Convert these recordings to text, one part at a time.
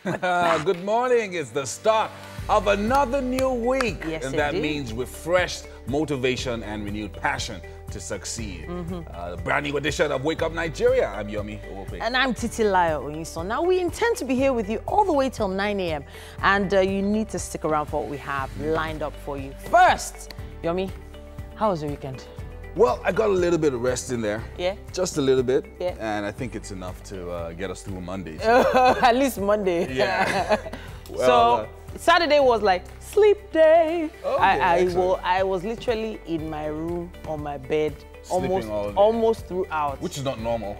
Good morning. It's the start of another new week. Yes, and that indeed. means refreshed motivation and renewed passion to succeed. Brand new edition of Wake Up Nigeria. I'm Yomi Owope. And I'm Titilayo Oyinson. Now, we intend to be here with you all the way till 9 a.m. And you need to stick around for what we have lined up for you. First, Yomi, how was your weekend? Well, I got a little bit of rest in there. Yeah? Just a little bit. Yeah. And I think it's enough to get us through Mondays. At least Monday. Yeah. So, Saturday was like sleep day. Okay, I was literally in my room on my bed Sleeping all day. almost throughout. Which is not normal.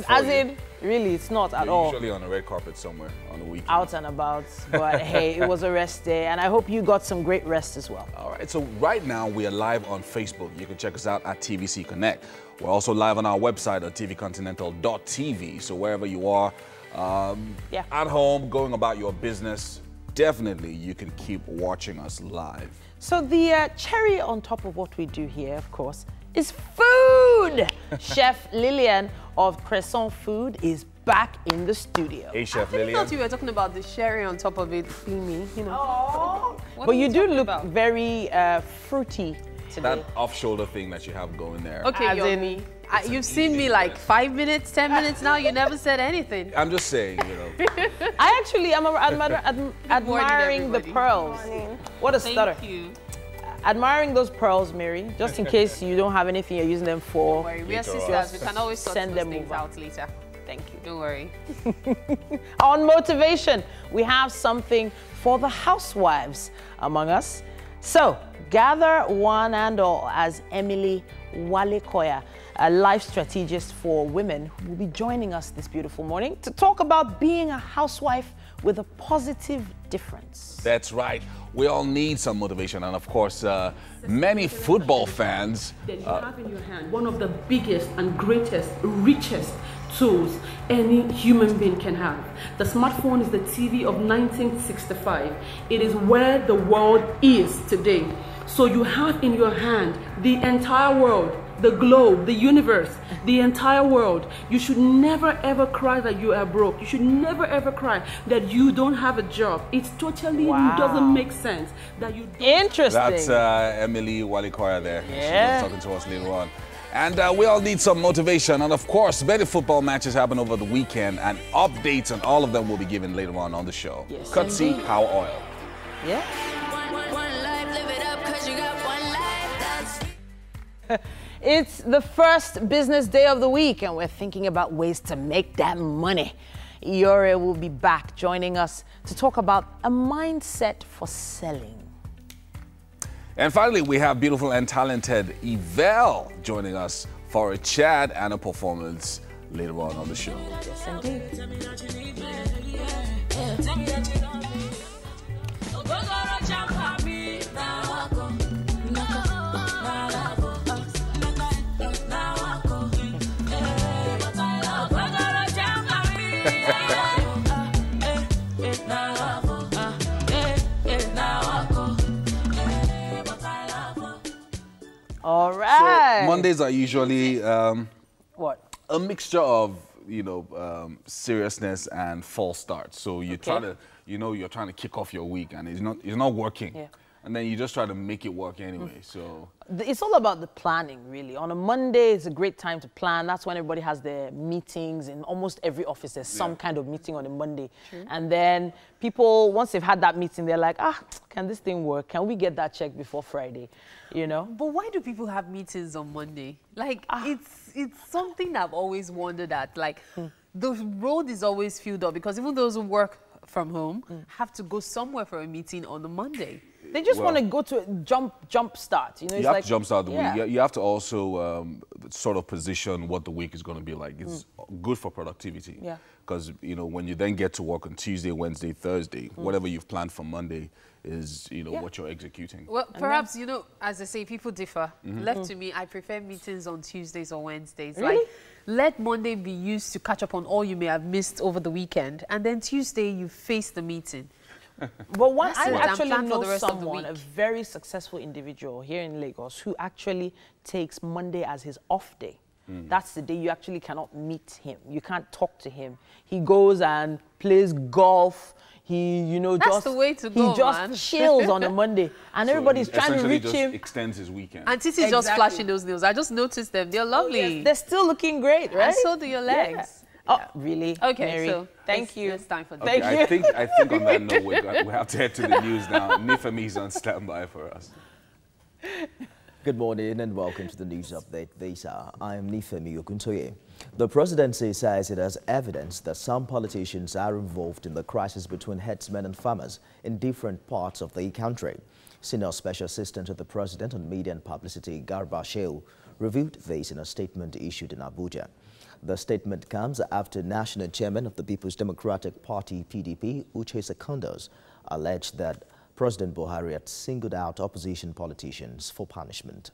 As in, really, it's not at You're all. usually on a red carpet somewhere on the weekend. Out and about, but hey, it was a rest day, and I hope you got some great rest as well. All right, so right now we are live on Facebook. You can check us out at TVC Connect. We're also live on our website at tvcontinental.tv. So wherever you are, at home, going about your business, definitely you can keep watching us live. So the cherry on top of what we do here, of course, is food. Chef Lillian of Crescent Food is back in the studio. Hey, Chef I Lillian. thought you were talking about the sherry on top of it, creamy, you know. Oh. What But are you do talking look about? very fruity today. That off-shoulder thing that you have going there. Okay, As in- Yomi, you've seen me like 5 minutes, 10 minutes now. You never said anything. I'm just saying, you know. I actually am admiring the everybody. pearls. What a stutter. Thank you. Admiring those pearls, Mary, just in case you don't have anything you're using them for. Don't worry, we are Later on. sisters. We can always sort Send those them things over. out later. Thank you. Don't worry. On motivation, we have something for the housewives among us. So, gather one and all as Emily Walekoya, a life strategist for women, who will be joining us this beautiful morning to talk about being a housewife with a positive difference. That's right. We all need some motivation. And of course, many football fans. That you have in your hand one of the biggest and greatest, richest tools any human being can have. The smartphone is the TV of 1965. It is where the world is today. So you have in your hand the entire world, the globe, the universe, the entire world. You should never ever cry that you are broke. You should never ever cry that you don't have a job. It totally doesn't make sense that you don't. Interesting. That's Emily Walekoya there. Yeah. She's talking to us later on. And we all need some motivation. And of course, many football matches happen over the weekend, and updates on all of them will be given later on the show. Yes, Courtesy indeed. Power Oil. Yeah. One life, live it up, 'cause you got one life. That's It's the first business day of the week, and we're thinking about ways to make that money. Iore will be back joining us to talk about a mindset for selling. And finally, we have beautiful and talented Yvelle joining us for a chat and a performance later on the show. Yes, indeed. All right. So Mondays are usually What? a mixture of, seriousness and false starts. So you try to, you're trying to kick off your week and it's not working. Yeah. And then you just try to make it work anyway. So It's all about the planning, really. On a Monday, it's a great time to plan. That's when everybody has their meetings. In almost every office, there's some kind of meeting on a Monday. And then people, once they've had that meeting, they're like, can this thing work? Can we get that check before Friday? But why do people have meetings on Monday? Like, it's something I've always wondered at. Like, the road is always filled up because even those who work from home have to go somewhere for a meeting on a Monday. They just want to go to a jump start. you have to jumpstart the week. You have to also sort of position what the week is going to be like. It's good for productivity. Yeah. Because, when you then get to work on Tuesday, Wednesday, Thursday, whatever you've planned for Monday is, what you're executing. Well, perhaps, as I say, people differ. Left to me, I prefer meetings on Tuesdays or Wednesdays. Really? Like, let Monday be used to catch up on all you may have missed over the weekend. And then Tuesday, you face the meeting. But I That's it. actually And plan for know the rest of the someone, a week. very successful individual here in Lagos, who actually takes Monday as his off day. That's the day you actually cannot meet him. You can't talk to him. He goes and plays golf, He, That's the way to go, he just chills on a Monday, and So everybody's he trying to reach just him. extends his weekend. And Titi's just flashing those nails. I just noticed them. They're lovely. Oh, yes. They're still looking great, right? And so do your legs. Yeah. Oh, really? Okay, Mary, so thank you. It's time for Okay, Thank you. I think on that note, we have to head to the news now. Nifemi's on standby for us. Good morning and welcome to the news update this hour. I am Nifemi Okuntoye. The presidency says it has evidence that some politicians are involved in the crisis between herdsmen and farmers in different parts of the country. Senior Special Assistant to the President on Media and Publicity, Garba Shehu, revealed this in a statement issued in Abuja. The statement comes after National Chairman of the People's Democratic Party, PDP, Uche Secondos, alleged that President Buhari had singled out opposition politicians for punishment.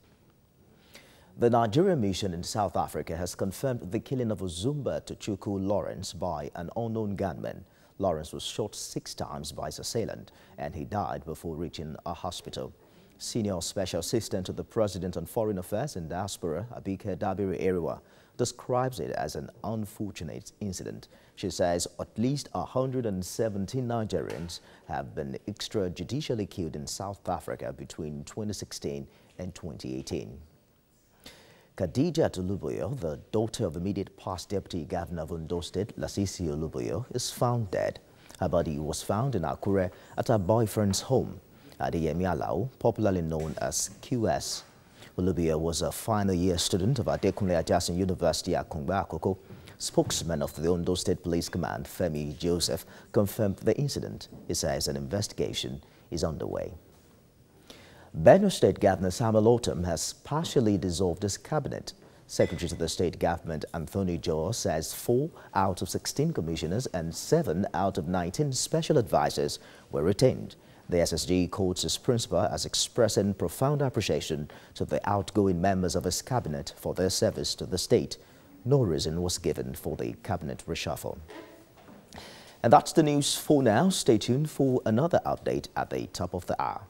The Nigerian mission in South Africa has confirmed the killing of Uzumba Tochukwu Lawrence by an unknown gunman. Lawrence was shot 6 times by his assailant, and he died before reaching a hospital. Senior Special Assistant to the President on Foreign Affairs and Diaspora, Abike Dabiri Eriwa, describes it as an unfortunate incident. She says at least 117 Nigerians have been extrajudicially killed in South Africa between 2016 and 2018. Khadija Oluboyo, the daughter of immediate past Deputy Governor of Ondo State, Lasisi Oluboyo, is found dead. Her body was found in Akure at her boyfriend's home. Adeyemi Alao, popularly known as QS. Oluboyo was a final year student of Adekunle Ajasin University at Kungba Akoko. Spokesman of the Ondo State Police Command, Femi Joseph, confirmed the incident. He says an investigation is underway. Benue State Governor Samuel Ortom has partially dissolved his cabinet. Secretary to the state government Anthony Joe says 4 out of 16 commissioners and 7 out of 19 special advisors were retained. The SSG quotes his principal as expressing profound appreciation to the outgoing members of his cabinet for their service to the state. No reason was given for the cabinet reshuffle. And that's the news for now. Stay tuned for another update at the top of the hour.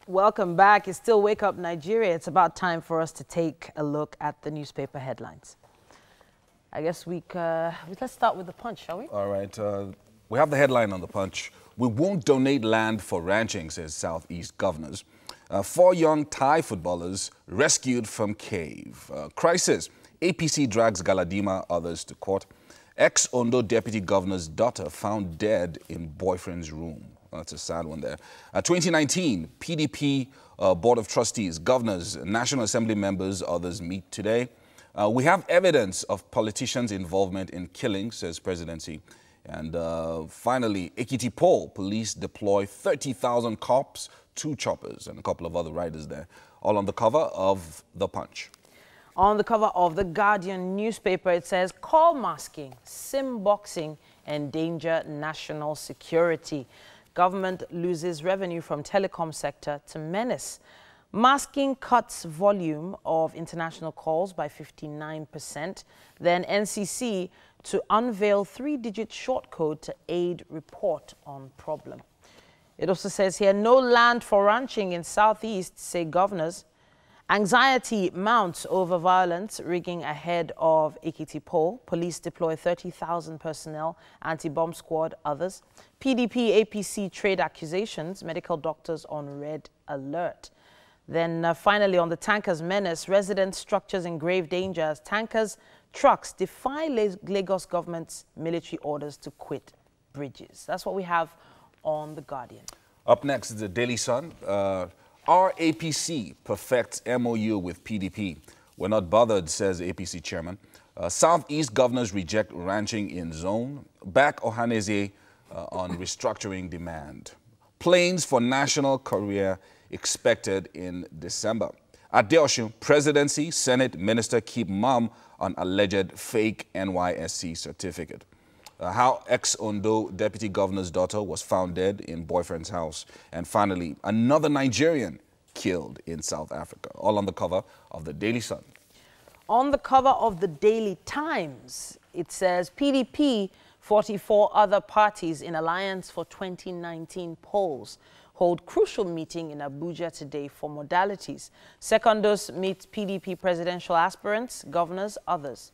Welcome back. It's still Wake Up Nigeria. It's about time for us to take a look at the newspaper headlines. I guess let's start with the Punch, shall we? All right. We have the headline on the Punch. We won't donate land for ranching, says Southeast governors. 4 young Thai footballers rescued from cave. Crisis. APC drags Galadima, others to court. Ex-Ondo deputy governor's daughter found dead in boyfriend's room. That's a sad one there. 2019, PDP Board of Trustees, governors, National Assembly members, others meet today. We have evidence of politicians' involvement in killings, says presidency. And finally, Ekiti Pole, police deploy 30,000 cops, 2 choppers, and a couple of other riders there. All on the cover of The Punch. On the cover of The Guardian newspaper, it says, call masking, SIM boxing, endanger national security. Government loses revenue from telecom sector to menace. Masking cuts volume of international calls by 59%. Then NCC to unveil 3-digit short code to aid report on problem. It also says here, no land for ranching in Southeast, say governors. Anxiety mounts over violence, rigging ahead of Ekiti Pole. Police deploy 30,000 personnel, anti-bomb squad, others. PDP, APC trade accusations, medical doctors on red alert. Then finally, on the tankers menace, resident structures in grave danger as tankers, trucks defy Lagos government's military orders to quit bridges. That's what we have on The Guardian. Up next is the Daily Sun. RAPC perfects MOU with PDP. We're not bothered, says APC chairman. Southeast governors reject ranching in zone. Back Ohaneze on restructuring demand. Planes for national career expected in December. At Adeosun, presidency, Senate minister keep mum on alleged fake NYSC certificate. How ex-Ondo deputy governor's daughter was found dead in boyfriend's house. And finally, another Nigerian killed in South Africa. All on the cover of the Daily Sun. On the cover of the Daily Times, it says PDP, 44 other parties in alliance for 2019 polls hold crucial meeting in Abuja today for modalities. Secondos meet PDP presidential aspirants, governors, others.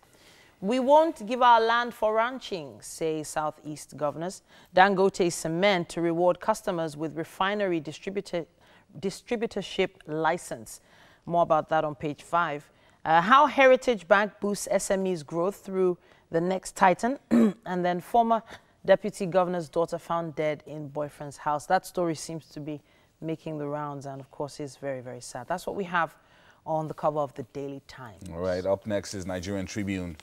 We won't give our land for ranching, say Southeast governors. Dangote Cement to reward customers with refinery distributorship license. More about that on page 5. How Heritage Bank boosts SMEs growth through the next Titan. And then former deputy governor's daughter found dead in boyfriend's house. That story seems to be making the rounds and, of course, is very, very sad. That's what we have on the cover of the Daily Times. All right, up next is Nigerian Tribune.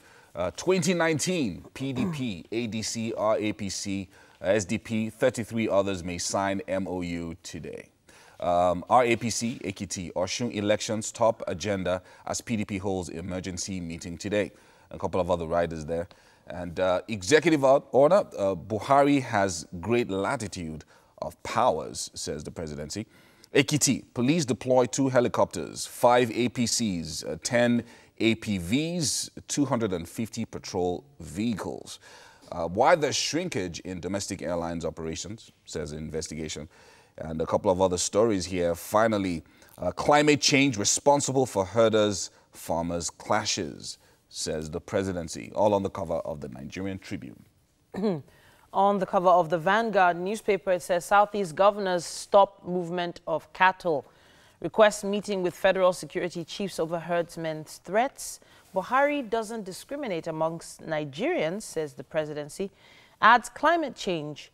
2019, PDP, ADC, RAPC, SDP, 33 others may sign MOU today. RAPC, Ekiti, Osun elections top agenda as PDP holds emergency meeting today. A couple of other riders there. And executive order, Buhari has great latitude of powers, says the presidency. Ekiti, police deploy 2 helicopters, 5 APCs, 10 APVs, 250 patrol vehicles. Why the shrinkage in domestic airlines operations, says the investigation. And a couple of other stories here. Finally, climate change responsible for herders-farmers clashes, says the presidency. All on the cover of the Nigerian Tribune. On the cover of the Vanguard newspaper, it says Southeast governors stop movement of cattle. Request meeting with federal security chiefs over herdsmen's threats. Buhari doesn't discriminate amongst Nigerians, says the presidency. Adds climate change,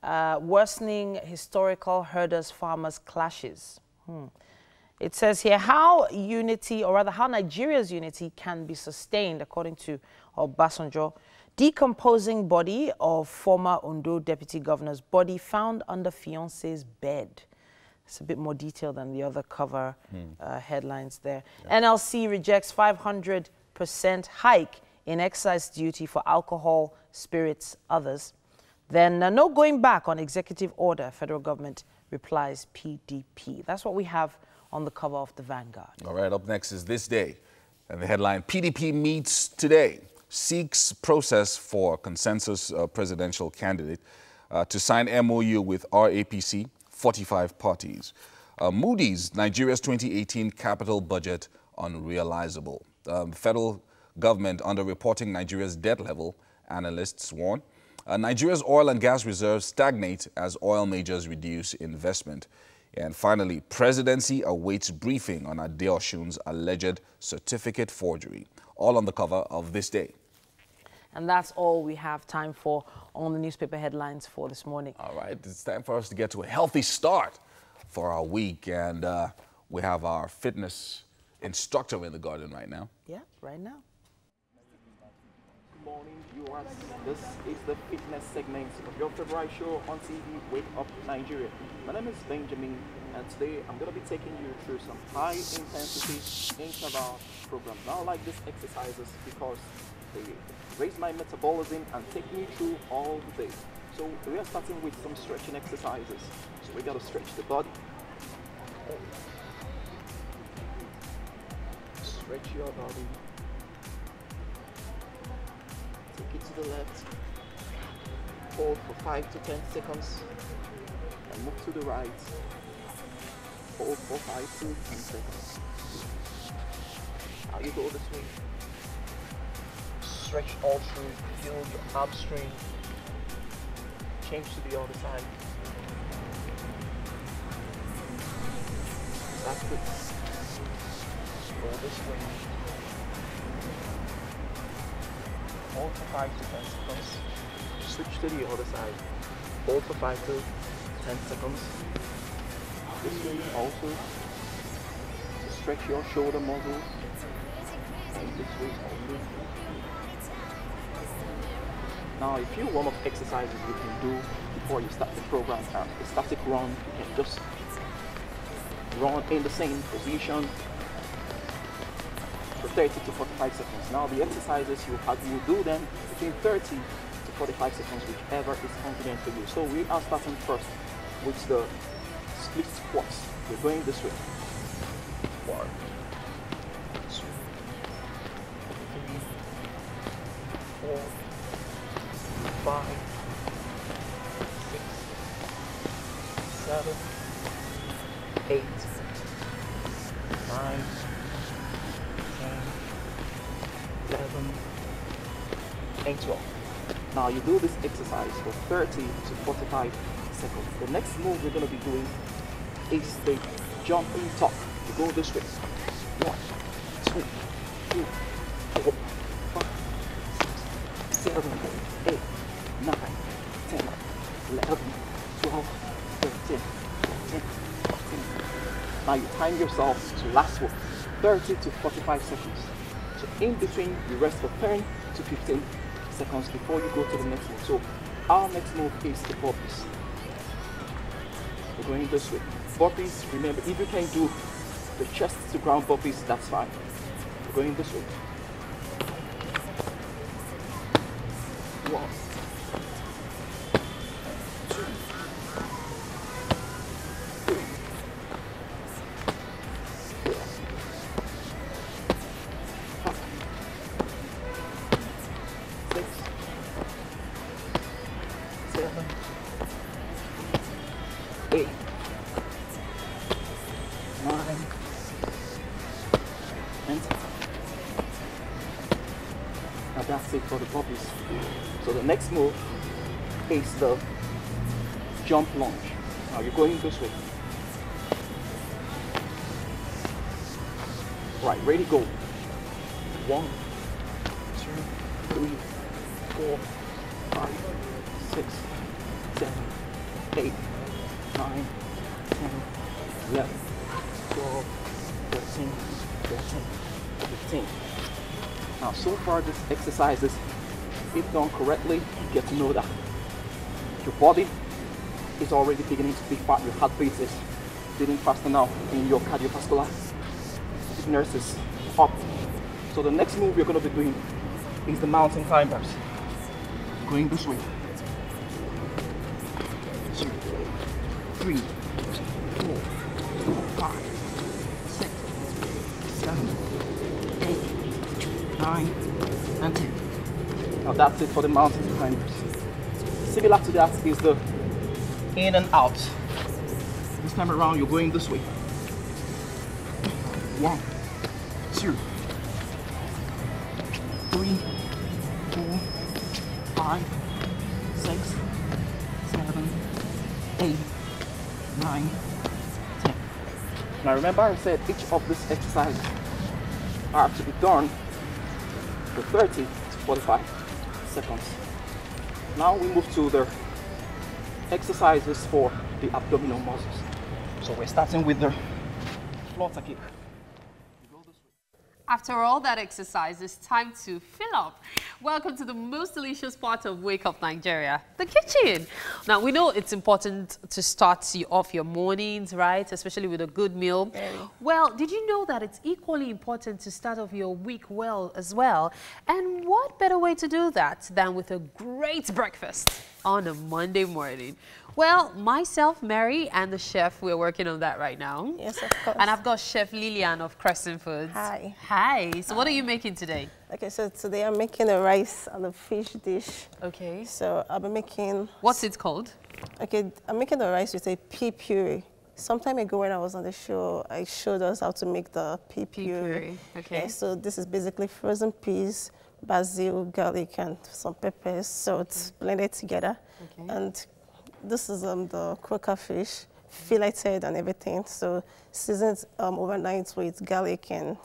worsening historical herders-farmers clashes. It says here how unity, or rather how Nigeria's unity can be sustained, according to Obasanjo. Decomposing body of former Ondo deputy governor's body found under fiance's bed. It's a bit more detailed than the other cover headlines there. Yeah. NLC rejects 500% hike in excise duty for alcohol, spirits, others. Then no going back on executive order. Federal government replies PDP. That's what we have on the cover of the Vanguard. All right, up next is This Day. And the headline, PDP meets today, seeks process for consensus presidential candidate to sign MOU with RAPC, 45 parties. Moody's, Nigeria's 2018 capital budget unrealizable. Federal government underreporting Nigeria's debt level, analysts warn. Nigeria's oil and gas reserves stagnate as oil majors reduce investment. And finally, presidency awaits briefing on Adeosun's alleged certificate forgery. All on the cover of This Day. And that's all we have time for on the newspaper headlines for this morning. All right, it's time for us to get to a healthy start for our week. And we have our fitness instructor in the garden right now. Yeah, right now. Good morning, viewers. This is the fitness segment of your favorite show on TV, Wake Up Nigeria. My name is Benjamin, and today I'm going to be taking you through some high-intensity interval program. Now, I like these exercises because they raise my metabolism and take me through all the day. So we are starting with some stretching exercises. So we got to stretch the body. Stretch your body. Take it to the left. Hold for 5 to 10 seconds. And move to the right. Hold for 5 to 10 seconds. Now you go this way. Stretch all through, feel your hamstring. Change to the other side. That's it. Go this way. Hold for 5 to 10 seconds. Switch to the other side. Hold for 5 to 10 seconds. This way also. To stretch your shoulder muscles. And this way also. Now, a few warm-up exercises you can do before you start the program are a static run. You can just run in the same position for 30 to 45 seconds. Now the exercises you do them between 30 to 45 seconds, whichever is convenient for you. So we are starting first with the split squats. We're going this way. 1, 2, 3, 4, 5, 6, 7, 8, 9, 10, 11, and 12. Now you do this exercise for 30 to 45 seconds. The next move we're going to be doing is the jumping top. You go this way. 1, 2, 3, 4, 5, 6, 7, 8, 9, 10, 11, 12, 13, 14, 15. Now you time yourself to last for 30 to 45 seconds. So in between, you rest for 10 to 15 seconds before you go to the next move. So our next move is the burpees. We're going this way. Burpees, remember, if you can do the chest to ground burpees, that's fine. We're going this way. 1, 2, 3, 4, 5, 6, 7, 8, 9, and 10. Now that's it for the burpees. So the next move is the jump lunge. Now you're going this way. Right, ready, go. 1, 2, 3, 4, 5, 6, 7, 8, 9, 10, 11, 12, 13, 14, 15. Now, so far, these exercises, if done correctly, you get to know that your body is already beginning to beat fast. Your heartbeat is beating faster now, and your cardiovascular fitness is up. So the next move we're going to be doing is the mountain climbers. Going this way. 2, 3, 4, 5, 6, 7, 8, 9, and 10. Now that's it for the mountain climbers. Similar to that is the in and out. This time around you're going this way. 1, 2, 3, 4, 5, 6, 7, 8, 9, 10. Now remember I said each of these exercises are to be done for 30 to 45 seconds. Now we move to the exercises for the abdominal muscles. So we're starting with the flutter kick. After all that exercise, it's time to fill up. Welcome to the most delicious part of Wake Up Nigeria, the kitchen. Now, we know it's important to start off your mornings, right? Especially with a good meal. Very. Well, did you know that it's equally important to start off your week well as well? And what better way to do that than with a great breakfast on a Monday morning? Well, myself, Mary, and the chef, we're working on that right now. Yes, of course. And I've got Chef Lillian of Crescent Foods. Hi. Hi. So what are you making today? Okay, so today I'm making a rice and a fish dish. Okay. So I'll be making... What's it called? Okay, I'm making a rice with a pea puree. Some time ago when I was on the show, I showed us how to make the pea puree. Okay. Yeah, so this is basically frozen peas, basil, garlic, and some peppers, salt, blended together. Okay. And this is the croaker fish. filleted and everything. So seasoned overnight with garlic and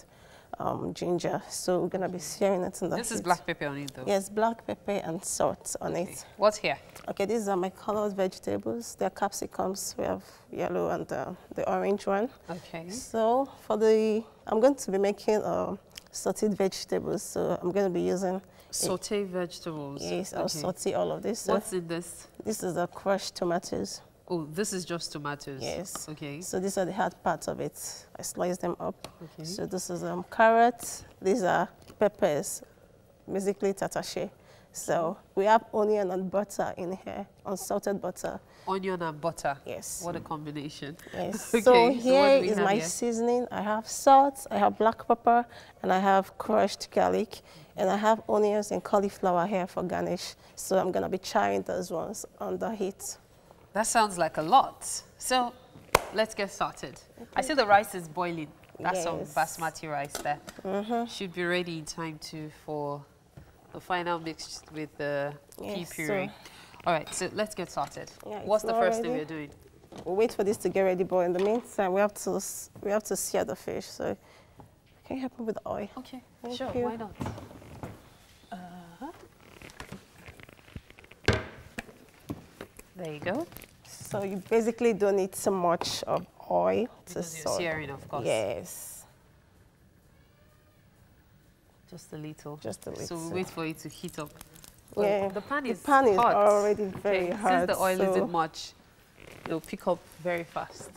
ginger. So we're gonna be searing it in the This heat. is black pepper on it though? Yes, black pepper and salt on it. What's here? Okay, these are my colored vegetables. They're capsicums. We have yellow and the orange one. Okay. So for I'm going to be making sauteed vegetables. So I'm going to be using Sauteed vegetables. Yes, I'll saute all of this. So what's in this? This is the crushed tomatoes. Oh, this is just tomatoes. Yes. Okay. So these are the hard parts of it. I slice them up. Okay. So this is carrots. These are peppers, basically tatache. So we have onion and butter in here, unsalted butter. Onion and butter. Yes. What a combination. Yes. Okay, So what here do we is have my here? seasoning. I have salt, I have black pepper, and I have crushed garlic, and I have onions and cauliflower here for garnish. So I'm gonna be charring those ones on the heat. That sounds like a lot. So let's get started. I see the rice is boiling. That's some Yes. basmati rice there. Should be ready in time for the final mix with the pea Yes, puree. so- All right, so let's get started. Yeah, What's it's the all first thing ready. we're doing? We'll wait for this to get ready, but in the meantime, we have to sear the fish. So can you help me with the oil? Okay, Thank sure, you. why not? There you go. So you basically don't need so much of oil to Because you're salt. searing, of course. Yes, Just a little. just a little. So we wait for it to heat up. Yeah, The pan is hot. Already very Okay, hot. since the oil so isn't much, it'll pick up very fast.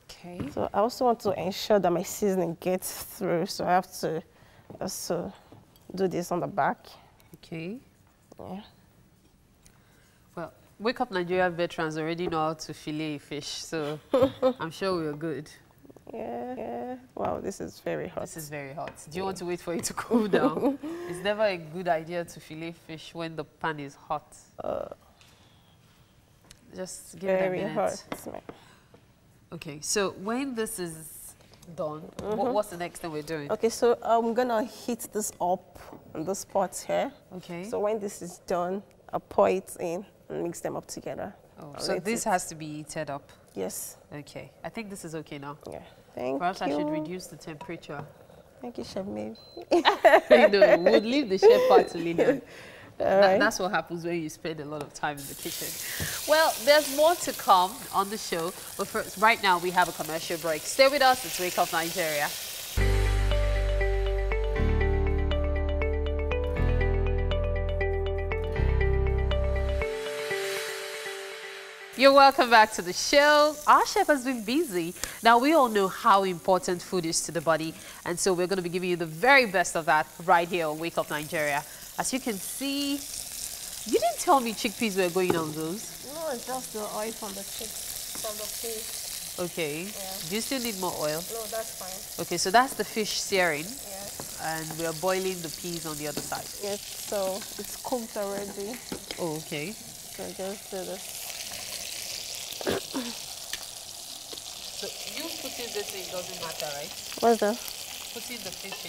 Okay. So I also want to ensure that my seasoning gets through. So I have to also do this on the back. Okay. Yeah. Well, Wake Up Nigeria veterans already know how to fillet a fish, so I'm sure we're good. Yeah. Wow, this is very hot. This is very hot. Do you want to wait for it to cool down? It's never a good idea to fillet fish when the pan is hot. Just give it a very minute. hot. Okay, so when this is done, what's the next thing we're doing? Okay, so I'm gonna heat this up on this pot here. Okay. So when this is done, I'll pour it in and mix them up together. Oh, I'll so let this it- has to be heated up. Yes. Okay, I think this is okay now. Yeah. Thank Perhaps you. I should reduce the temperature. Thank you, Chef Maybe. No, we'll leave the chef part to Lillian. right. That's what happens when you spend a lot of time in the kitchen. Well, there's more to come on the show, but first, right now we have a commercial break. Stay with us. It's Wake Up Nigeria. You're welcome back to the show. Our chef has been busy. Now, we all know how important food is to the body, and so we're going to be giving you the very best of that right here on Wake Up Nigeria. As you can see, you didn't tell me chickpeas were going on those. No, it's just the oil from the chips, from the fish. Okay. Yeah. Do you still need more oil? No, that's fine. Okay, so that's the fish searing, Yes. and we are boiling the peas on the other side. Yes, so it's cooked already. Oh, okay. So just do this. So you putting this in doesn't matter, right? What's that? Putting the fish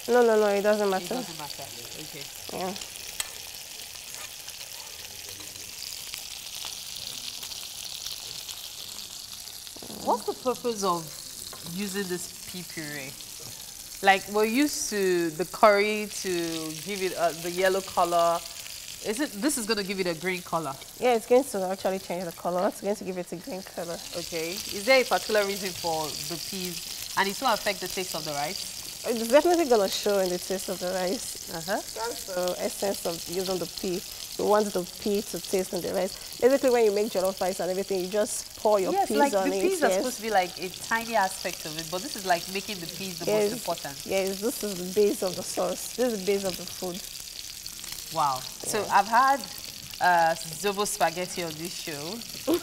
in, No, it doesn't it matter. doesn't matter. Okay. Yeah. What's the purpose of using this pea puree? Like, we're used to the curry to give it the yellow color. This is going to give it a green color? Yeah, it's going to actually change the color. It's going to give it a green color. Okay. Is there a particular reason for the peas? And it will affect the taste of the rice? It's definitely going to show in the taste of the rice. Uh-huh. That's the essence of using the pea. You want the pea to taste in the rice. Basically, when you make jollof rice and everything, you just pour your Yes, peas like on the it. peas are yes. supposed to be like a tiny aspect of it, but this is like making the peas the most important. Yes, this is the base of the sauce. This is the base of the food. Wow. So I've had Zobo spaghetti on this show,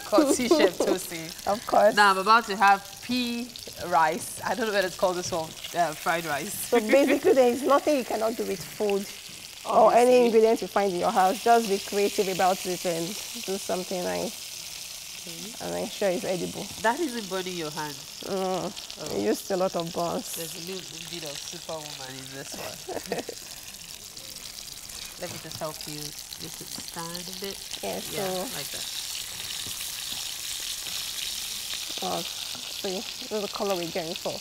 courtesy Chef Tosin. Of course. Now I'm about to have pea rice. I don't know whether it's called this one, fried rice. So basically, there is nothing you cannot do with food or any ingredients you find in your house. Just be creative about it and do something nice. And ensure it's edible. That isn't burning your hand. We used a lot of buns. There's a little bit of superwoman in this one. let me just help you make it stand a bit. Yeah, Yeah, like that. Oh, see, this is the color we're going for.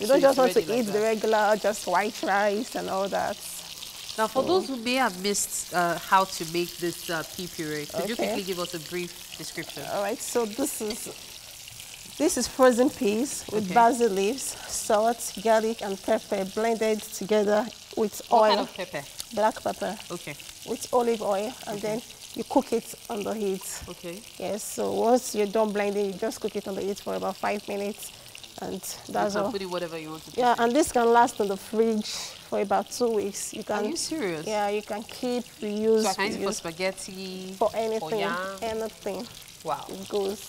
You don't just want to eat the regular, just white rice and all that. Now, for those who may have missed how to make this pea puree, could you quickly give us a brief description? All right, so this is frozen peas with basil leaves, salt, garlic, and pepper blended together with oil. What kind of pepper? Black pepper. Okay. With olive oil, and then you cook it on the heat. Okay. Yes, so once you're done blending, you just cook it on the heat for about 5 minutes, and that's all. You can put it whatever you want to put. Yeah, and this can last in the fridge for about 2 weeks. You can. Are you serious? Yeah, you can keep, reuse. So I can use it for spaghetti, for anything, for yam. anything. Wow. It goes.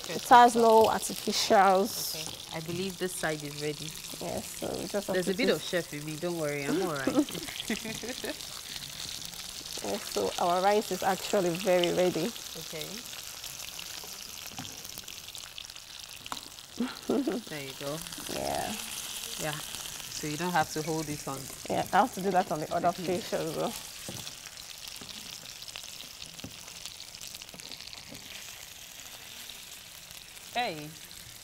It has no artificials. Okay. I believe this side is ready. Yes, so we just have There's to a bit of chef in me. Don't worry, I'm all right. Yes, so our rice is actually very ready. Okay. There you go. Yeah. Yeah. So you don't have to hold it on. Yeah, I have to do that on the other fish as well. Hey,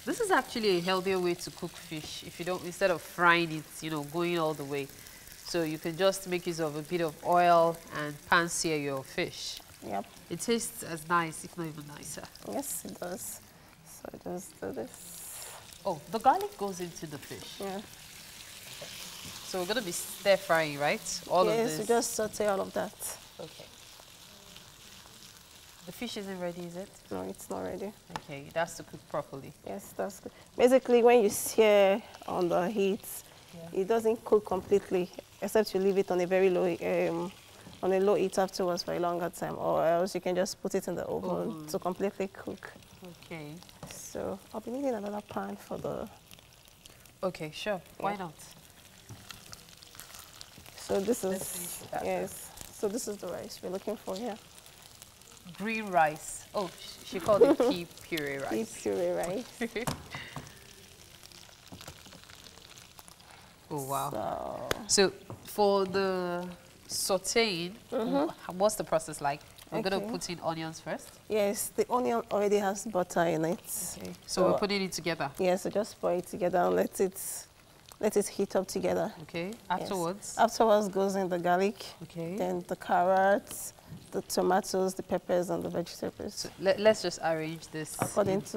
this is actually a healthier way to cook fish. If you don't, instead of frying it, you know, going all the way. So you can just make use of a bit of oil and pan-sear your fish. Yep. It tastes as nice, if not even nicer. Yes, it does. So just do this. Oh, the garlic goes into the fish. Yeah. So we're going to be stir frying, right? All of this. Yes, you just saute all of that. Okay. The fish isn't ready, is it? No, it's not ready. Okay, that's to cook properly. Yes, that's good. Basically, when you sear on the heat, it doesn't cook completely, except you leave it on a very low, on a low heat afterwards for a longer time, or else you can just put it in the oven to completely cook. Okay. So I'll be needing another pan for the. Okay, sure. Why not? So this is yes. So this is the rice we're looking for here. Green rice. Oh, she called it pea puree rice. Pea puree rice. Oh, wow. So for the sauteing, what's the process like? We're going to put in onions first? Yes, the onion already has butter in it. Okay. So we're putting it together? Yes, so just pour it together and let it heat up together. Okay. Afterwards? Yes. Afterwards goes in the garlic. Okay. Then the carrots, the tomatoes, the peppers, and the vegetables. So let's just arrange this according to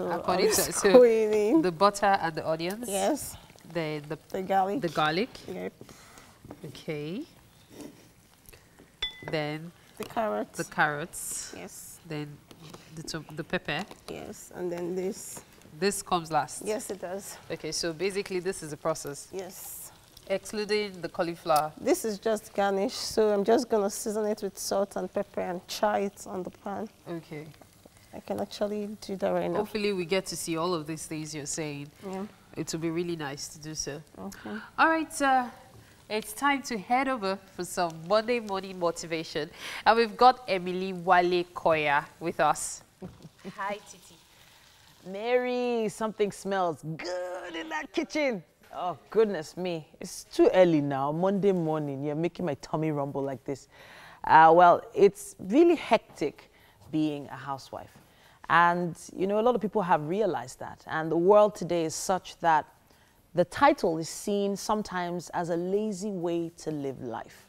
so the butter and the onions. Yes. Then the garlic. The garlic. Yep. Okay. Then the carrots. The carrots. Yes. Then the pepper. Yes, and then this. This comes last. Yes, it does. Okay, so basically this is the process. Yes. Excluding the cauliflower. This is just garnish, so I'm just going to season it with salt and pepper and char it on the pan. Okay. I can actually do that right now. Hopefully we get to see all of these things you're saying. Yeah. It will be really nice to do so. Okay. All right, it's time to head over for some Monday morning motivation. And we've got Emily Wale Koya with us. Hi, Titi. Mary, something smells good in that kitchen. Oh, goodness me. It's too early now, Monday morning. You're making my tummy rumble like this. Well, it's really hectic being a housewife. And, you know, a lot of people have realized that. And the world today is such that the title is seen sometimes as a lazy way to live life.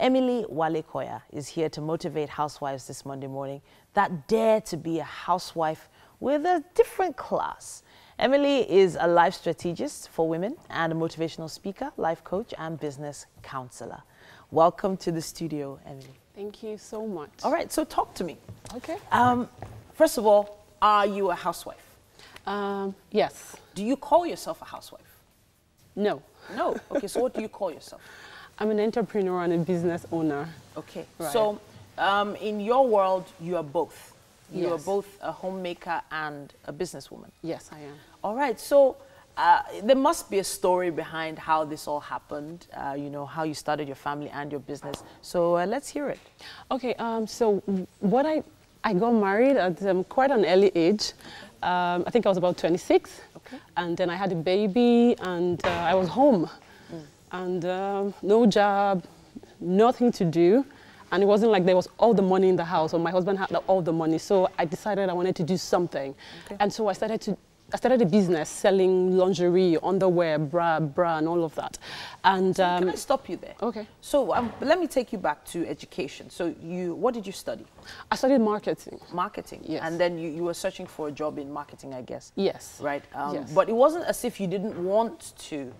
Emily Wale Koya is here to motivate housewives this Monday morning that dare to be a housewife with a different class. Emily is a life strategist for women and a motivational speaker, life coach, and business counselor. Welcome to the studio, Emily. Thank you so much. All right, so talk to me. Okay. First of all, are you a housewife? Yes. Do you call yourself a housewife? No. No. Okay, so what do you call yourself? I'm an entrepreneur and a business owner. Okay. Right. So in your world, you are both. You Yes. are both a homemaker and a businesswoman. Yes, I am. All right. So there must be a story behind how this all happened, you know, how you started your family and your business. So let's hear it. Okay, so what I got married at quite an early age. I think I was about 26. Okay. And then I had a baby and I was home. and no job, nothing to do. And it wasn't like there was all the money in the house, or my husband had all the money. So I decided I wanted to do something. Okay. And so I started a business selling lingerie, underwear, bra, and all of that. And so can I stop you there? Okay. So let me take you back to education. So what did you study? I studied marketing. Marketing. Yes. And then you were searching for a job in marketing, I guess. Yes. Right. Yes. But it wasn't as if you didn't want to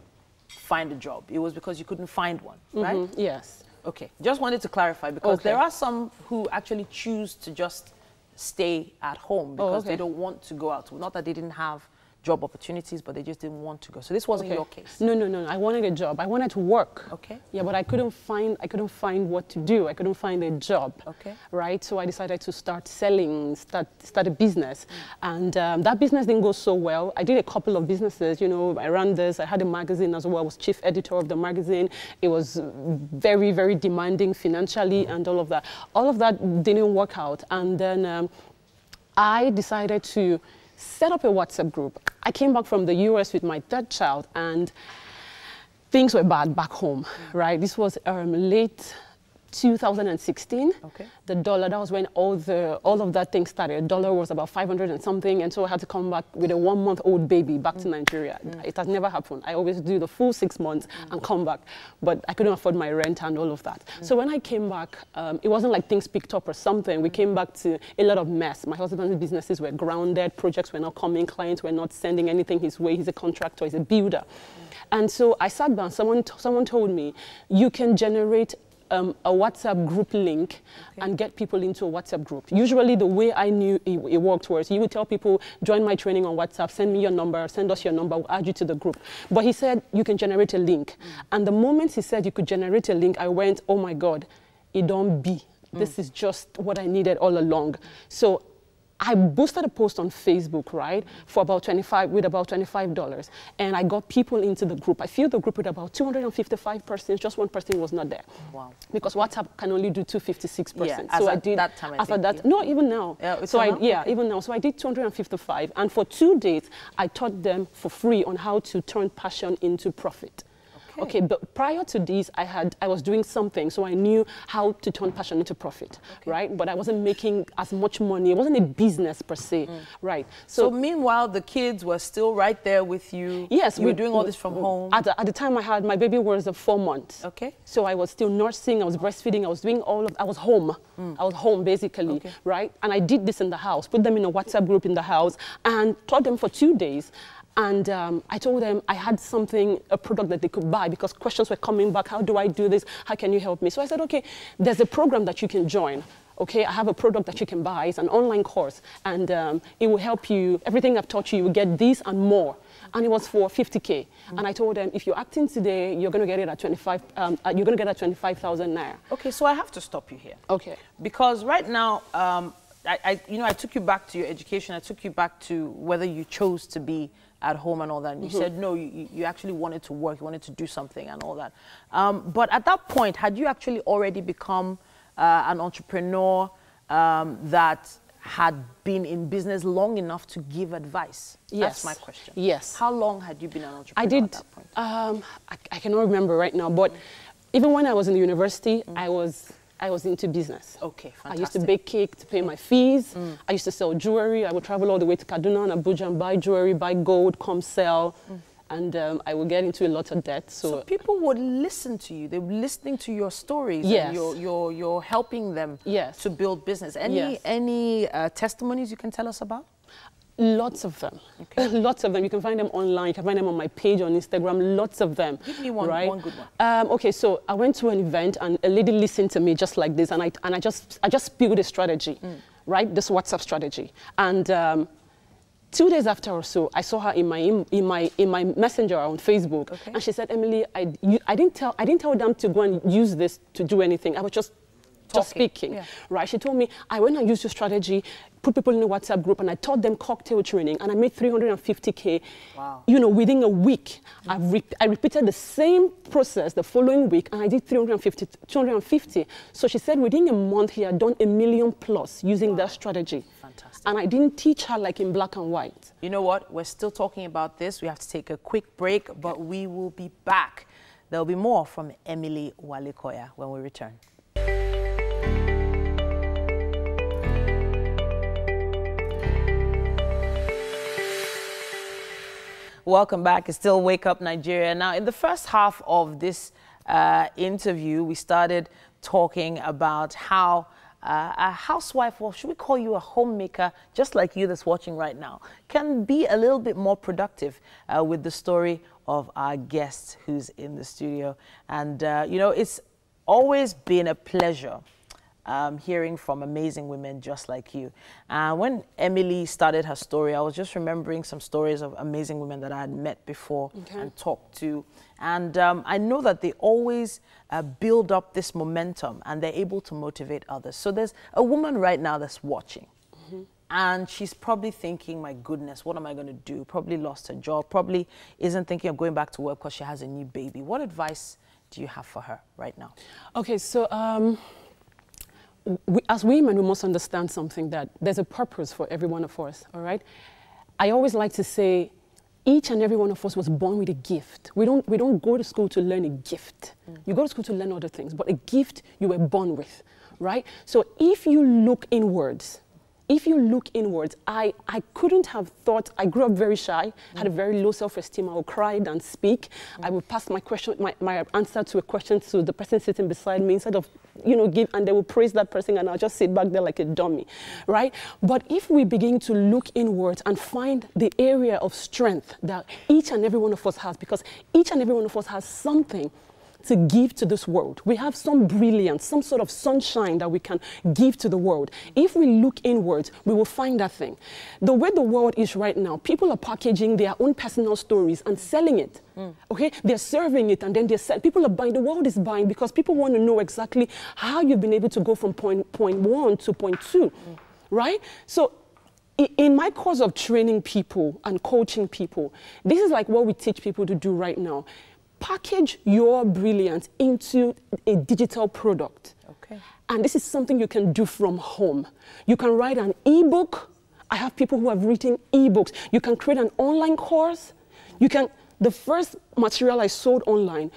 find a job. It was because you couldn't find one, right? Yes. Okay. Just wanted to clarify, because there are some who actually choose to just stay at home because they don't want to go out. Not that they didn't have job opportunities, but they just didn't want to go. So this wasn't your case. No. I wanted a job. I wanted to work. Okay. Yeah, but I couldn't find what to do. I couldn't find a job. Okay. Right. So I decided to start selling, start a business, and that business didn't go so well. I did a couple of businesses. You know, I ran this. I had a magazine as well. I was chief editor of the magazine. It was very, very demanding financially and all of that. All of that didn't work out, and then I decided to set up a WhatsApp group. I came back from the US with my third child, and things were bad back home, right? This was late 2016. Okay. The dollar, that was when all of that thing started. The dollar was about 500 and something, and so I had to come back with a 1-month-old baby back to Nigeria. It has never happened. I always do the full 6 months and come back, but I couldn't afford my rent and all of that. So when I came back, it wasn't like things picked up or something. We came back to a lot of mess. My husband's businesses were grounded, projects were not coming, clients were not sending anything his way. He's a contractor, he's a builder. And so I sat down, someone told me, you can generate a WhatsApp group link and get people into a WhatsApp group. Usually the way I knew it worked was you would tell people, join my training on WhatsApp, send me your number, send us your number, we'll add you to the group. But he said, you can generate a link. And the moment he said you could generate a link, I went, oh my God, it don't be. This is just what I needed all along. So I boosted a post on Facebook, right, for about $25, and I got people into the group. I filled the group with about 255 persons. Just one person was not there. Wow. Because WhatsApp can only do 256%. Yeah, so I did that time. After that, no, even now. Even now. So I did 255, and for 2 days, I taught them for free on how to turn passion into profit. Okay, but prior to this, I was doing something, so I knew how to turn passion into profit, right? But I wasn't making as much money. It wasn't a business per se, right? So meanwhile, the kids were still right there with you. Yes, you were doing all this from home. At the time, my baby was 4 months. Okay. So I was still nursing. I was breastfeeding. I was doing I was home. I was home basically, right? And I did this in the house. Put them in a WhatsApp group in the house and taught them for 2 days. And I told them I had a product that they could buy, because questions were coming back. How do I do this? How can you help me? So I said, okay, there's a program that you can join. Okay, I have a product that you can buy. It's an online course, and it will help you. Everything I've taught you will get this and more. And it was for 50K. And I told them, if you're acting today, you're going to get it at 25,000 naira. Okay, so I have to stop you here. Okay. Because right now, I took you back to your education. I took you back to whether you chose to be at home and all that. And you said, no, you actually wanted to work, you wanted to do something and all that. But at that point, had you actually already become an entrepreneur that had been in business long enough to give advice? Yes. That's my question. Yes. How long had you been an entrepreneur at that point? I cannot remember right now, but even when I was in university, I was into business. Okay, fantastic. I used to bake cake to pay my fees. I used to sell jewelry. I would travel all the way to Kaduna and Abuja and buy jewelry, buy gold, come sell. And I would get into a lot of debt. So people would listen to you. They were listening to your stories. Yes. And you're helping them to build business. Any testimonies you can tell us about? Lots of them. Okay. Lots of them. You can find them online. You can find them on my page on Instagram. Lots of them. Give me one good one. Okay, so I went to an event and a lady listened to me just like this, and I just spilled a strategy, right? This WhatsApp strategy. And 2 days after or so, I saw her in my messenger on Facebook, and she said, Emily, I didn't tell them to go and use this to do anything. I was just speaking, right? She told me, I went and used your strategy, put people in a WhatsApp group, and I taught them cocktail training, and I made 350K. Wow. You know, within a week. I repeated the same process the following week, and I did 250. So she said within a month, he had done $1 million+ using that strategy. Fantastic. And I didn't teach her like in black and white. You know what? We're still talking about this. We have to take a quick break, but we will be back. There'll be more from Emily Wale-Koya when we return. Welcome back. It's still Wake Up Nigeria. Now, in the first half of this interview, we started talking about how a housewife, or should we call you a homemaker, just like you that's watching right now, can be a little bit more productive with the story of our guest who's in the studio. And, you know, it's always been a pleasure hearing from amazing women just like you. When Emily started her story, I was just remembering some stories of amazing women that I had met before and talked to. And I know that they always build up this momentum and they're able to motivate others. So there's a woman right now that's watching. And she's probably thinking, my goodness, what am I going to do? Probably lost her job, probably isn't thinking of going back to work because she has a new baby. What advice do you have for her right now? Okay, so as women, we must understand something, that there's a purpose for every one of us, all right? I always like to say, each and every one of us was born with a gift. We don't go to school to learn a gift. You go to school to learn other things, but a gift you were born with, right? So if you look inwards, I couldn't have thought. I grew up very shy, had a very low self-esteem. I would cry and speak. I would pass my answer to a question to the person sitting beside me instead of, you know, and they would praise that person and I'll just sit back there like a dummy, right? But if we begin to look inwards and find the area of strength that each and every one of us has, because each and every one of us has something to give to this world. We have some brilliance, some sort of sunshine that we can give to the world. If we look inwards, we will find that thing. The way the world is right now, people are packaging their own personal stories and selling it. Okay, they're serving it and then they're selling. People are buying. The world is buying because people want to know exactly how you've been able to go from point 1 to point 2, right? So in my course of training people and coaching people, this is like what we teach people to do right now. Package your brilliance into a digital product. Okay. And this is something you can do from home. You can write an ebook. I have people who have written ebooks. You can create an online course. You can, the first material I sold online,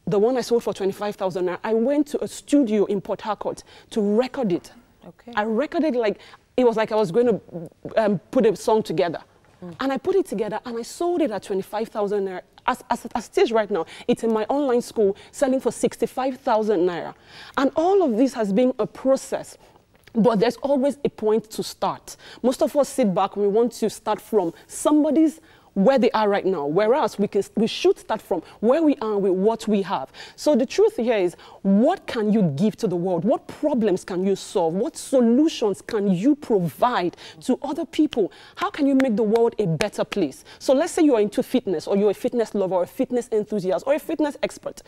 the one I sold for 25,000, I went to a studio in Port Harcourt to record it. Okay. I recorded like, it was like I was going to put a song together. And I put it together and I sold it at 25,000 naira. As it is right now, it's in my online school selling for 65,000 naira. And all of this has been a process. But there's always a point to start. Most of us sit back and we want to start from somebody's where they are right now, whereas we should start from where we are with what we have. So the truth here is, what can you give to the world? What problems can you solve? What solutions can you provide to other people? How can you make the world a better place? So let's say you are into fitness, or you're a fitness lover, or a fitness enthusiast, or a fitness expert.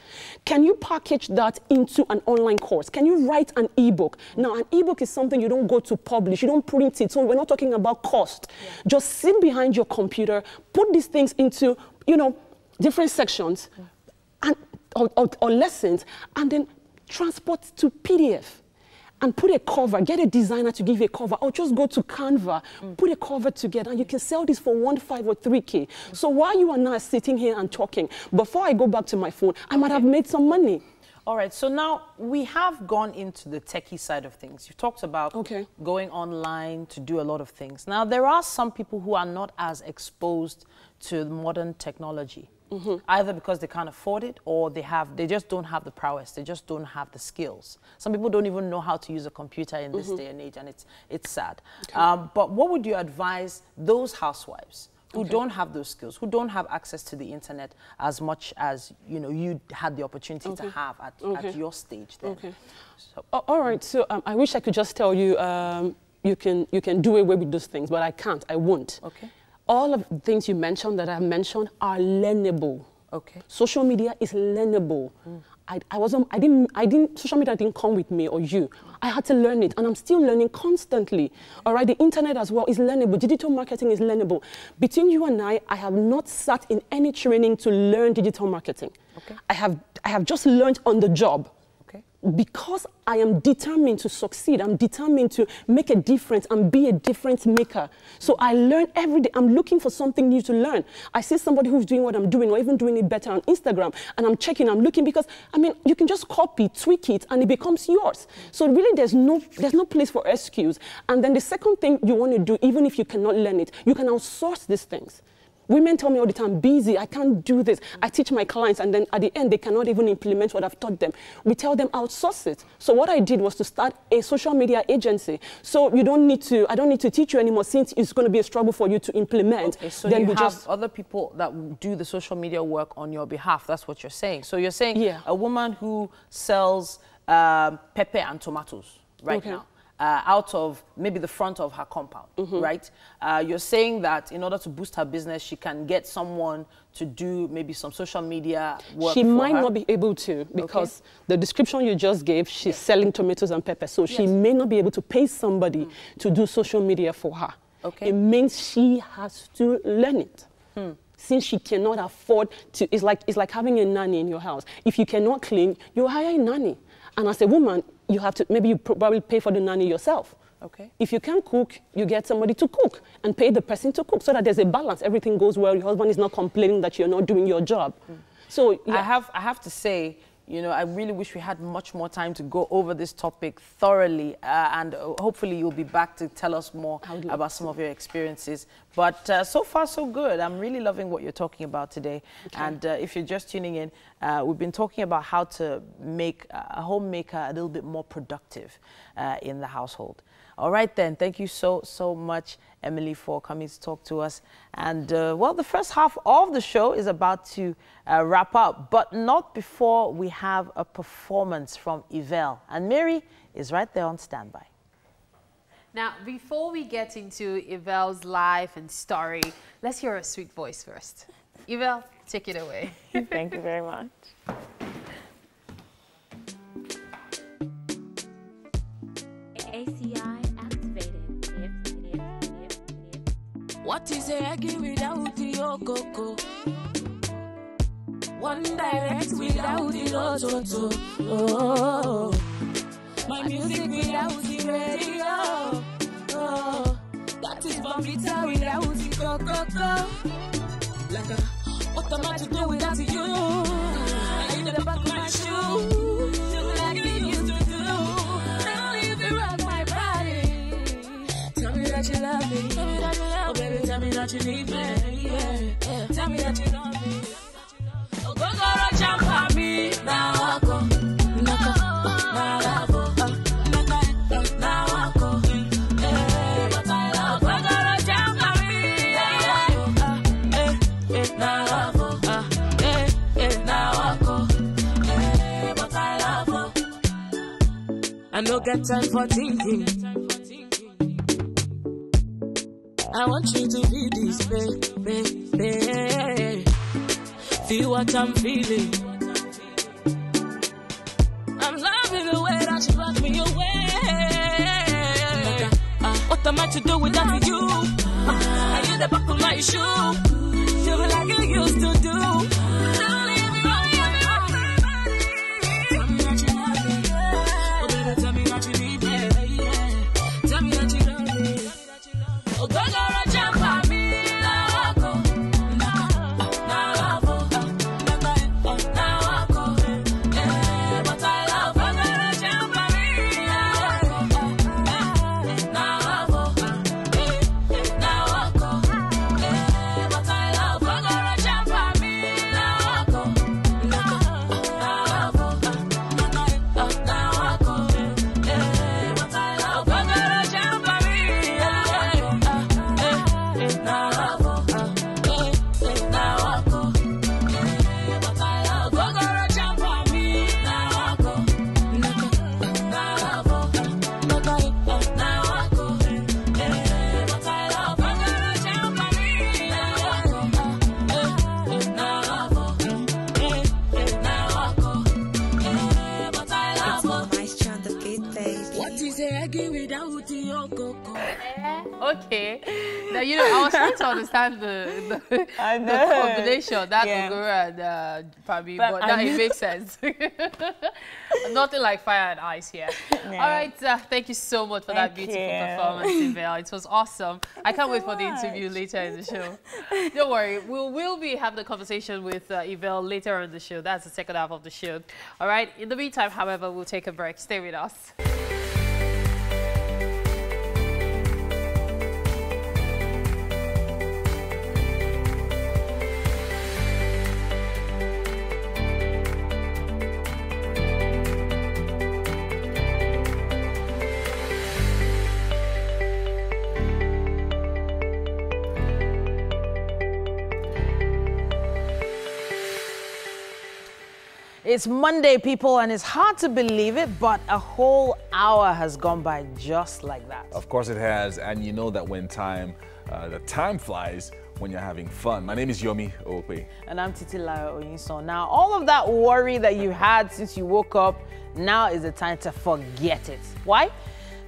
Can you package that into an online course? Can you write an ebook? Now, an ebook is something you don't go to publish, you don't print it, so we're not talking about cost. Just sit behind your computer, put these things into, you know, different sections and or lessons, and then transport to PDF and put a cover, get a designer to give you a cover, or just go to Canva, put a cover together, and you can sell this for 1.5 or 3K. So while you are now sitting here and talking, before I go back to my phone, I might have made some money. All right, so now we have gone into the techie side of things. You talked about going online to do a lot of things. Now, there are some people who are not as exposed to modern technology, either because they can't afford it or they just don't have the prowess, they just don't have the skills. Some people don't even know how to use a computer in this day and age, and it's sad. But what would you advise those housewives who don't have those skills, who don't have access to the internet as much as you had the opportunity to have at your stage then? So, all right, so I wish I could just tell you you can do away with those things, but I can't, I won't. All of the things you mentioned that I've mentioned are learnable. Social media is learnable. Social media didn't come with me or you. I had to learn it, and I'm still learning constantly. All right, the internet as well is learnable. Digital marketing is learnable. Between you and I have not sat in any training to learn digital marketing. I have just learned on the job. because I am determined to succeed, I'm determined to make a difference and be a difference maker. So I learn every day. I'm looking for something new to learn. I see somebody who's doing what I'm doing or even doing it better on Instagram, and I'm checking, I'm looking, because, I mean, you can just copy, tweak it, and it becomes yours. So really, there's no place for excuse. And then the second thing you want to do, even if you cannot learn it, you can outsource these things. Women tell me all the time, busy, I can't do this. I teach my clients, and then at the end, they cannot even implement what I've taught them. We tell them, outsource it. So what I did was to start a social media agency. So I don't need to teach you anymore, since it's going to be a struggle for you to implement. Okay, so then you have other people that do the social media work on your behalf. That's what you're saying. So you're saying a woman who sells pepper and tomatoes now. Out of maybe the front of her compound, right? You're saying that in order to boost her business, she can get someone to do maybe some social media work. She might not be able to, because the description you just gave, she's selling tomatoes and pepper. So she may not be able to pay somebody to do social media for her. Okay. It means she has to learn it. Since she cannot afford to, it's like having a nanny in your house. If you cannot clean, you hire a nanny. And as a woman, you have to, maybe you probably pay for the nanny yourself. Okay. If you can't cook, you get somebody to cook and pay the person to cook, so that there's a balance. Everything goes well. Your husband is not complaining that you're not doing your job. So I have to say, you know, I really wish we had much more time to go over this topic thoroughly, and hopefully you'll be back to tell us more about some of your experiences. But so far, so good. I'm really loving what you're talking about today. Okay. And if you're just tuning in, we've been talking about how to make a homemaker a little bit more productive in the household. All right, then. Thank you so much, Emily, for coming to talk to us. And, well, the first half of the show is about to wrap up, but not before we have a performance from Yvelle. And Mary is right there on standby. Now, before we get into Yvelle's life and story, let's hear a sweet voice first. Yvelle, take it away. Thank you very much. ACI activated. What is a egg without the okoko? One direct without the rototo. Oh, my music without the radio. Oh, that is Bombita without the cocoa. Like a, what am I to do without you? I need the back of my shoe, just like you used to do. Now if you rock my body, tell me that you love me. Oh baby, tell me that you need me. Yeah. Tell me that you love me. Oh, go jump on me now. I go, now I go. I no get time for thinking. I want you to feel this, baby. Feel what I'm feeling. I'm loving the way that you rock me away. What am I to do without you? I need the back of my shoe. Feel like you used to do. Don't leave me on your body. Tell me that you love me. Oh baby, tell me that you need me. Tell me that you love me. Oh go jump on me. Now I go. Now I go. Now I go. Yeah, but I love you. Go jump on me. Now I go. Now I go. Now I go. Yeah, but Okay. Now, you know, I was trying to understand the combination, that Ogura and Pabi, but that it makes sense. Nothing like fire and ice here. All right, thank you so much for that beautiful performance, Yvelle. It was awesome. I can't wait for the interview later in the show. Don't worry, we'll be having a conversation with Yvelle later in the show. That's the second half of the show. All right, in the meantime, however, we'll take a break. Stay with us. It's Monday, people, and it's hard to believe it, but a whole hour has gone by just like that. Of course it has, and you know that when the time flies when you're having fun. My name is Yomi Ope. And I'm Titilayo Oyinson. Now, all of that worry that you had since you woke up, now is the time to forget it. Why?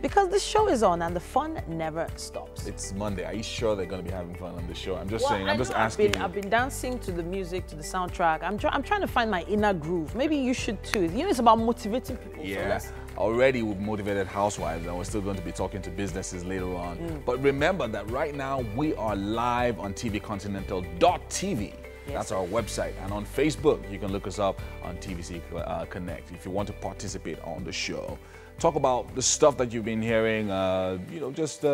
Because the show is on and the fun never stops. It's Monday. Are you sure they're going to be having fun on the show? I'm just saying. I'm just asking. I've been dancing to the music, to the soundtrack. I'm trying to find my inner groove. Maybe you should too. You know, it's about motivating people. Yeah. So already we've motivated housewives, and we're still going to be talking to businesses later on. But remember that right now we are live on tvcontinental.tv. Yes. That's our website. And on Facebook, you can look us up on TVC Connect if you want to participate on the show. Talk about the stuff that you've been hearing, you know, just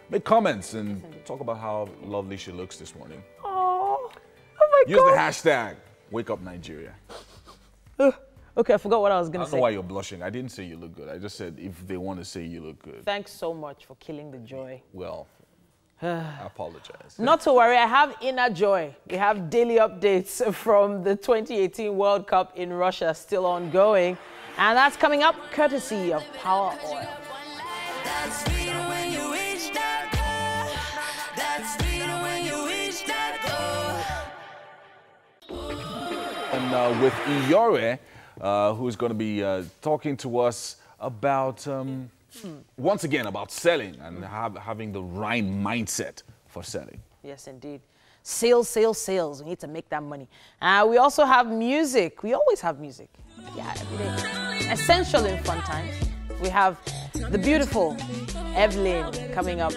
make comments and talk about how lovely she looks this morning. Oh my God. Use the hashtag #WakeUpNigeria. Okay, I forgot what I was going to say. I don't know why you're blushing. I didn't say you look good. I just said if they want to say you look good. Thanks so much for killing the joy. Well, I apologize. Not to worry, I have inner joy. We have daily updates from the 2018 World Cup in Russia still ongoing. And that's coming up courtesy of Power Oil. And with Iyore, who's going to be talking to us about, once again, about selling and having the right mindset for selling. Yes, indeed. Sales, sales, sales. We need to make that money. We also have music. We always have music. Yeah, every day. Essential in fun times. We have the beautiful Evelyn coming up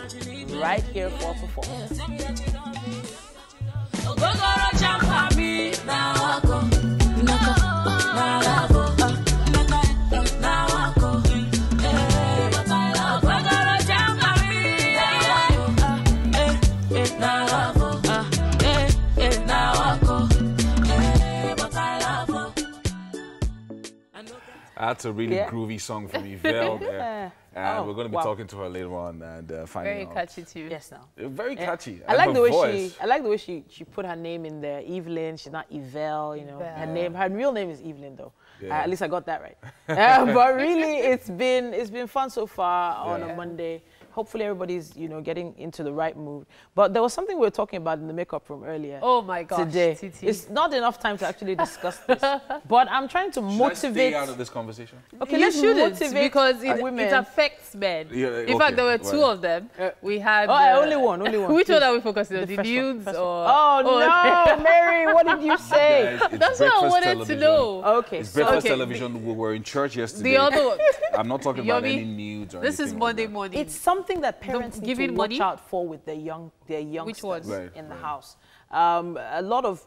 right here for a performance. That's a really groovy song from Yvelle there. And we're going to be talking to her later on and finding out. Very catchy too. Yes, now. Very catchy. I like the way I like the way she put her name in there. Evelyn. She's not Yvelle. You know, her real name is Evelyn though. Yeah. At least I got that right. But really, it's been fun so far on a Monday. Hopefully everybody's, you know, getting into the right mood. But there was something we were talking about in the makeup room earlier. Oh my gosh, today. Titi. It's not enough time to actually discuss this. But I'm trying to motivate. Should I stay out of this conversation? Okay, you shouldn't, because it affects men. Yeah, in fact, there were two of them. We had only one. Which one are we focusing on? The nudes or? Oh no, Mary, what did you say? Guys, that's what I wanted to know. Okay, it's breakfast television. We were in church yesterday. The other one. I'm not talking about any nudes or this anything. This is Monday like morning. It's something that parents need to watch out for with their youngsters Which ones? In the house. A lot of,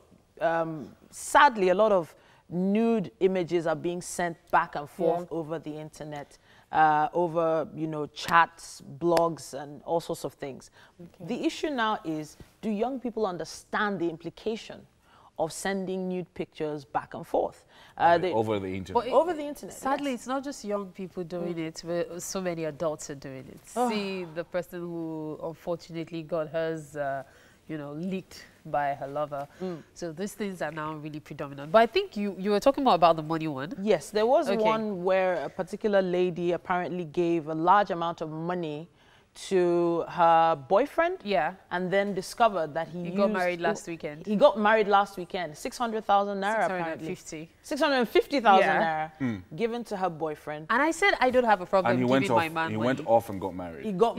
sadly, a lot of nude images are being sent back and forth over the internet, over, you know, chats, blogs, and all sorts of things. Okay. The issue now is, do young people understand the implication of sending nude pictures back and forth? Over the internet. Over the internet. Sadly, it's not just young people doing it, but so many adults are doing it. See the person who unfortunately got hers, you know, leaked by her lover. So these things are now really predominant. But I think you were talking more about the money one. Yes, there was one where a particular lady apparently gave a large amount of money to her boyfriend. Yeah. And then discovered that he got married last weekend. He got married last weekend. 600,000 naira apparently. 650,000 naira given to her boyfriend. And I said I don't have a problem giving my man money. He went off and got married. He got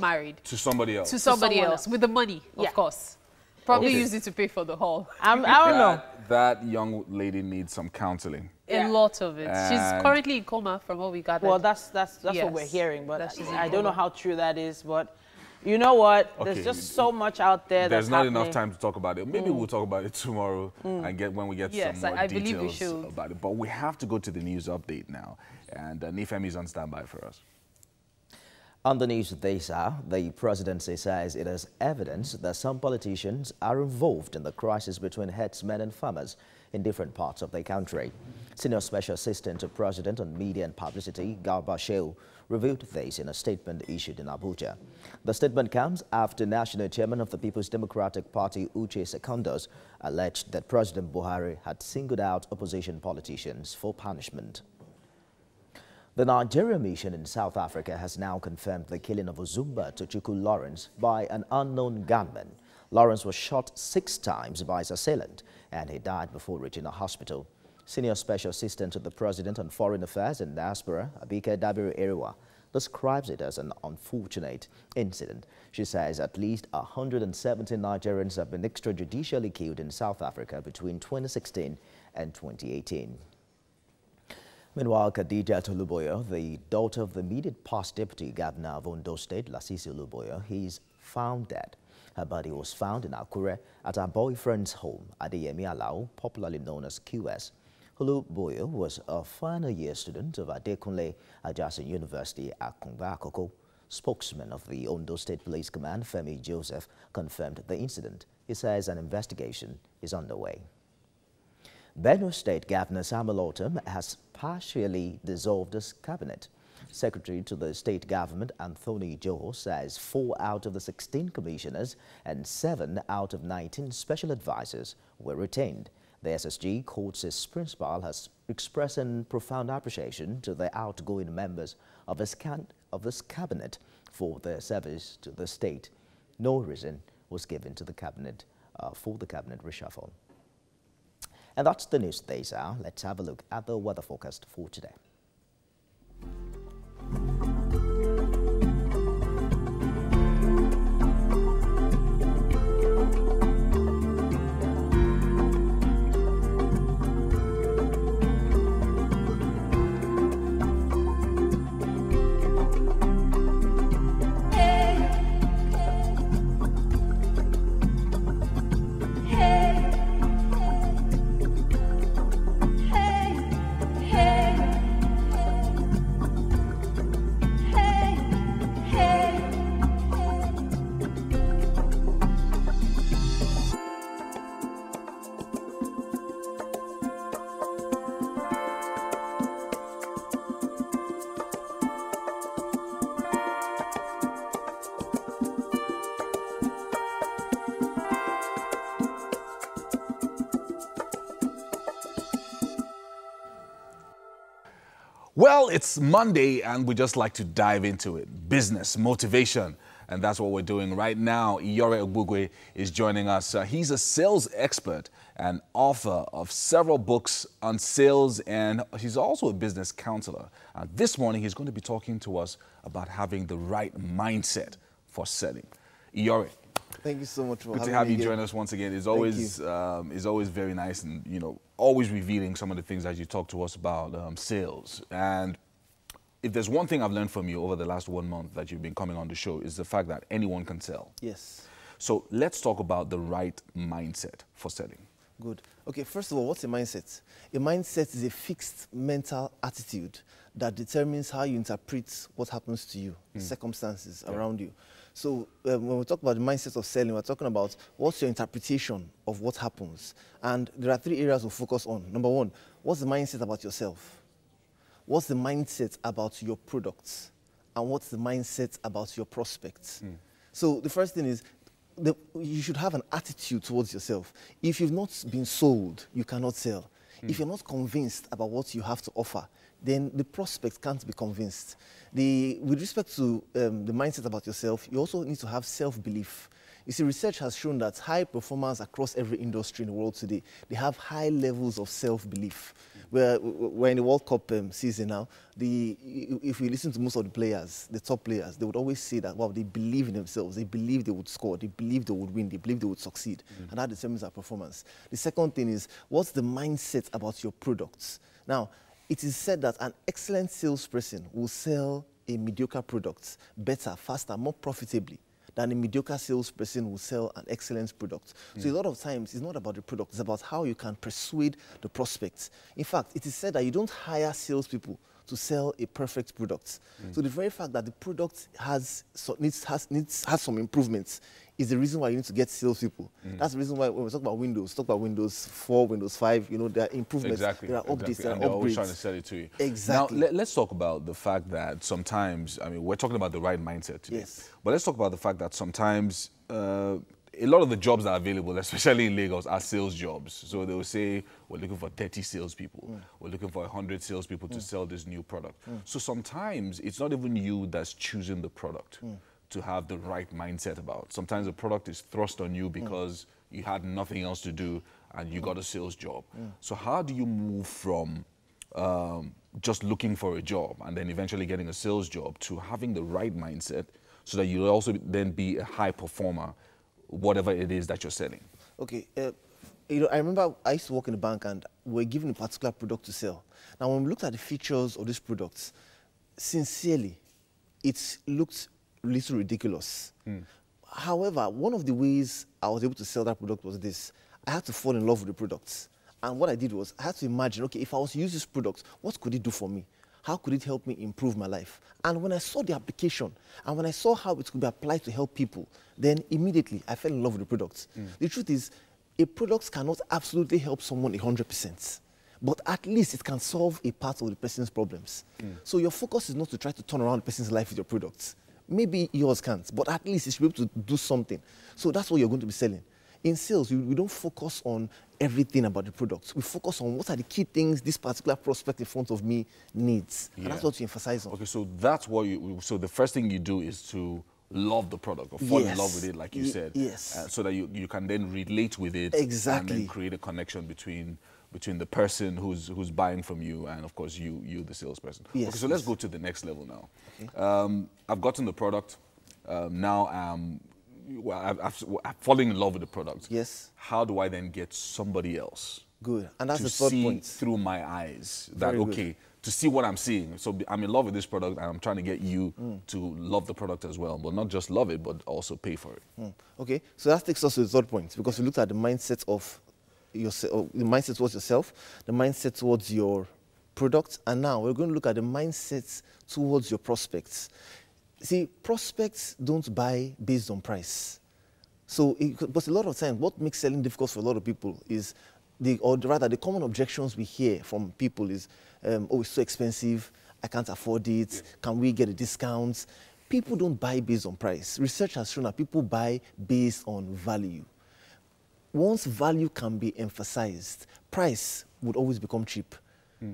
married. To somebody else. To somebody else with the money, of course. Probably use it to pay for the hall. I don't know. That young lady needs some counseling. A lot of it. She's currently in coma from what we got. Well, that's what we're hearing, but I don't know how true that is. But you know what? There's just so much out there. There's not enough time to talk about it. Maybe we'll talk about it tomorrow and when we get some more details about it. But we have to go to the news update now, and Nifemi is on standby for us. On the news this hour, the presidency says it has evidence that some politicians are involved in the crisis between herdsmen and farmers in different parts of the country. Senior Special Assistant to President on Media and Publicity, Garba Shehu, revealed this in a statement issued in Abuja. The statement comes after National Chairman of the People's Democratic Party, Uche Secondos, alleged that President Buhari had singled out opposition politicians for punishment. The Nigeria mission in South Africa has now confirmed the killing of Ozumba Tochukwu Lawrence by an unknown gunman. Lawrence was shot 6 times by his assailant, and he died before reaching a hospital. Senior Special Assistant to the President on Foreign Affairs and Diaspora, Abike Dabiru-Eriwa, describes it as an unfortunate incident. She says at least 170 Nigerians have been extrajudicially killed in South Africa between 2016 and 2018. Meanwhile, Khadija Toluboyo, the daughter of the immediate past deputy governor of Ondo State, Lasisi Oluboyo, is found dead. Her body was found in Akure at her boyfriend's home, Adeyemi Alao, popularly known as QS. Oluboyo was a final year student of Adekunle Ajasin University at Kungba Akoko. Spokesman of the Ondo State Police Command, Femi Joseph, confirmed the incident. He says an investigation is underway. Benue State Governor Samuel Ortom has partially dissolved his cabinet. Secretary to the state government, Anthony Joho, says 4 out of the 16 commissioners and 7 out of 19 special advisors were retained. The SSG quotes his principal as expressing profound appreciation to the outgoing members of his cabinet for their service to the state. No reason was given to the cabinet for the cabinet reshuffle. And that's the news this hour. Let's have a look at the weather forecast for today. Well, it's Monday and we just like to dive into it. Business, motivation, and that's what we're doing right now. Iyore Ogbugwe is joining us. He's a sales expert and author of several books on sales, and he's also a business counselor. This morning, he's going to be talking to us about having the right mindset for selling. Iyore. Thank you so much for having me. Good to have you join us once again. It's always very nice and, you know, always revealing some of the things that you talk to us about sales. And if there's one thing I've learned from you over the last 1 month that you've been coming on the show is the fact that anyone can sell. Yes. So let's talk about the right mindset for selling. Good. Okay, first of all, what's a mindset? A mindset is a fixed mental attitude that determines how you interpret what happens to you, circumstances around you. So when we talk about the mindset of selling, we're talking about what's your interpretation of what happens. And there are 3 areas we'll focus on. Number 1, what's the mindset about yourself? What's the mindset about your products? And what's the mindset about your prospects? So the first thing is, you should have an attitude towards yourself. If you've not been sold, you cannot sell. If you're not convinced about what you have to offer, then the prospect can't be convinced. With respect to the mindset about yourself, you also need to have self-belief. You see, research has shown that high performers across every industry in the world today, they have high levels of self-belief. We're in the World Cup season now. If you listen to most of the players, the top players, they would always say that, wow, they believe in themselves. They believe they would score. They believe they would win. They believe they would succeed. And that determines our performance. The second thing is, what's the mindset about your products? Now, it is said that an excellent salesperson will sell a mediocre product better, faster, more profitably than a mediocre salesperson will sell an excellent product. So a lot of times, it's not about the product, it's about how you can persuade the prospects. In fact, it is said that you don't hire salespeople to sell a perfect product. So the very fact that the product has some improvements is the reason why you need to get salespeople. That's the reason why when we talk about Windows 4, Windows 5, you know, there are improvements, there are updates, there are and they're always upgrades. trying to sell it to you. Exactly. Now, let's talk about the fact that sometimes, I mean, we're talking about the right mindset today. Yes. But let's talk about the fact that sometimes a lot of the jobs that are available, especially in Lagos, are sales jobs. So they will say, we're looking for 30 salespeople. We're looking for 100 salespeople to sell this new product. So sometimes it's not even you that's choosing the product to have the right mindset about. Sometimes the product is thrust on you because you had nothing else to do and you got a sales job. So how do you move from just looking for a job and then eventually getting a sales job to having the right mindset so that you'll also then be a high performer, whatever it is that you're selling? Okay, you know, I remember I used to work in the bank and we were given a particular product to sell. Now, when we looked at the features of these products, sincerely, it looked a little ridiculous. However, one of the ways I was able to sell that product was this. I had to fall in love with the products. And what I did was I had to imagine, okay, if I was to use this product, what could it do for me? How could it help me improve my life? And when I saw the application and when I saw how it could be applied to help people, then immediately I fell in love with the products. The truth is, a product cannot absolutely help someone 100%, but at least it can solve a part of the person's problems. So your focus is not to try to turn around the person's life with your products. Maybe yours can't, but at least you should be able to do something. So that's what you're going to be selling. In sales, we don't focus on everything about the product. We focus on what are the key things this particular prospect in front of me needs. And that's what you emphasize on. Okay, so that's what so the first thing you do is to love the product or fall in love with it, like you said. Yes. So that you can then relate with it. Exactly. And then create a connection between the person who's buying from you and, of course, you the salesperson. Yes. Okay, so let's go to the next level now. Okay. I've gotten the product. Now I've fallen in love with the product. Yes. How do I then get somebody else? Good. And that's to the third see point. through my eyes that, Very okay, good. to see what I'm seeing. So I'm in love with this product and I'm trying to get you to love the product as well. But not just love it, but also pay for it. Okay, so that takes us to the third point, because we looked at the mindset of yourself, the mindset towards yourself, the mindset towards your product, and now we're going to look at the mindset towards your prospects. See, prospects don't buy based on price. So, but a lot of times, what makes selling difficult for a lot of people is, or rather, the common objections we hear from people is, oh, it's so expensive, I can't afford it, can we get a discount? People don't buy based on price. Research has shown that people buy based on value. Once value can be emphasized, price would always become cheap.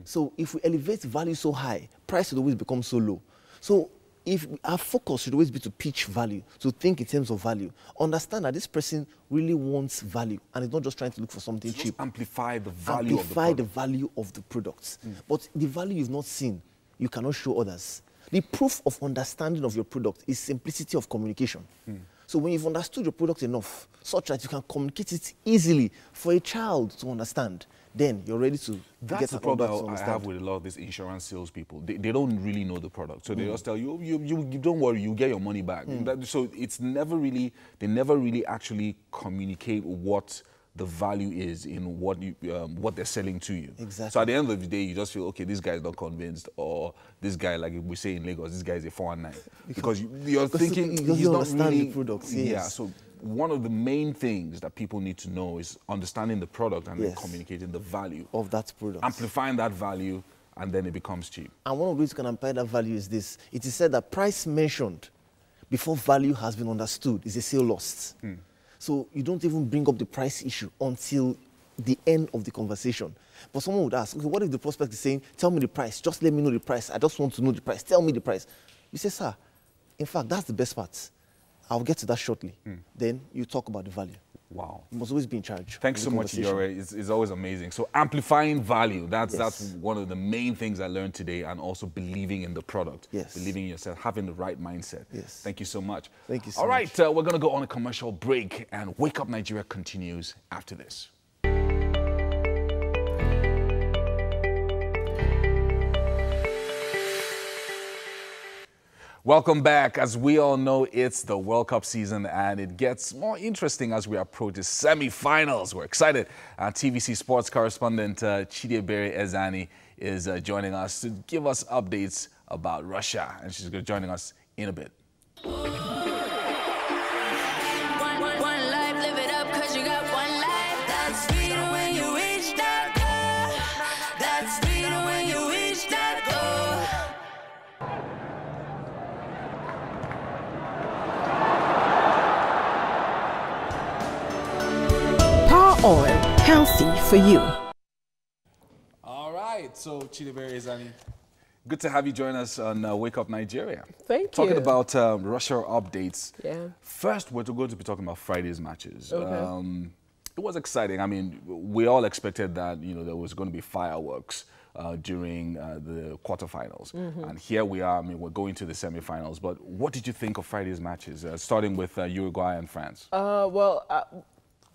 So if we elevate value so high, price would always become so low. So if our focus should always be to pitch value, to think in terms of value, understand that this person really wants value and is not just trying to look for something cheap. Amplify the value of the product. Amplify the value of the products. But the value you've not seen, you cannot show others. The proof of understanding of your product is simplicity of communication. So when you've understood your product enough, such that you can communicate it easily for a child to understand, then you're ready to That's the problem I have with a lot of these insurance salespeople. They don't really know the product. So they just tell you, you don't worry, you get your money back. So it's never really, they never really actually communicate what the value is in what they're selling to you. Exactly. So at the end of the day, you just feel, okay, this guy's not convinced, or this guy, like we say in Lagos, this guy is a 419. Because you're thinking he's not really the products. Yes. Yeah. So one of the main things that people need to know is understanding the product and then communicating the value of that product, amplifying that value, and then it becomes cheap. And one of the ways you can amplify that value is this: it is said that price mentioned before value has been understood is a sale lost. So you don't even bring up the price issue until the end of the conversation. But someone would ask, okay, what if the prospect is saying, tell me the price, just let me know the price, I just want to know the price, tell me the price. You say, sir, in fact, that's the best part. I'll get to that shortly. Then you talk about the value. Wow. You must always be in charge. Thanks so much, Yore. It's always amazing. So amplifying value, that's one of the main things I learned today, and also believing in the product. Yes. Believing in yourself, having the right mindset. Yes. Thank you so much. Thank you so much. All right, we're going to go on a commercial break, and Wake Up Nigeria continues after this. Welcome back. As we all know, it's the World Cup season, and it gets more interesting as we approach the semi-finals. We're excited. TVC sports correspondent Chidebere Ezani is joining us to give us updates about Russia, and she's going to be joining us in a bit. One life, live it up, 'cause you got one life. That's sweeter when you reach that goal. That's sweeter when you reach that goal. Oil, healthy for you. All right, so Chidebere Ezani, good to have you join us on Wake Up Nigeria. Thank you. Talking about Russia updates. Yeah. First, we're going to be talking about Friday's matches. Okay. It was exciting. I mean, we all expected that there was going to be fireworks during the quarterfinals, and here we are. I mean, we're going to the semifinals. But what did you think of Friday's matches, starting with Uruguay and France?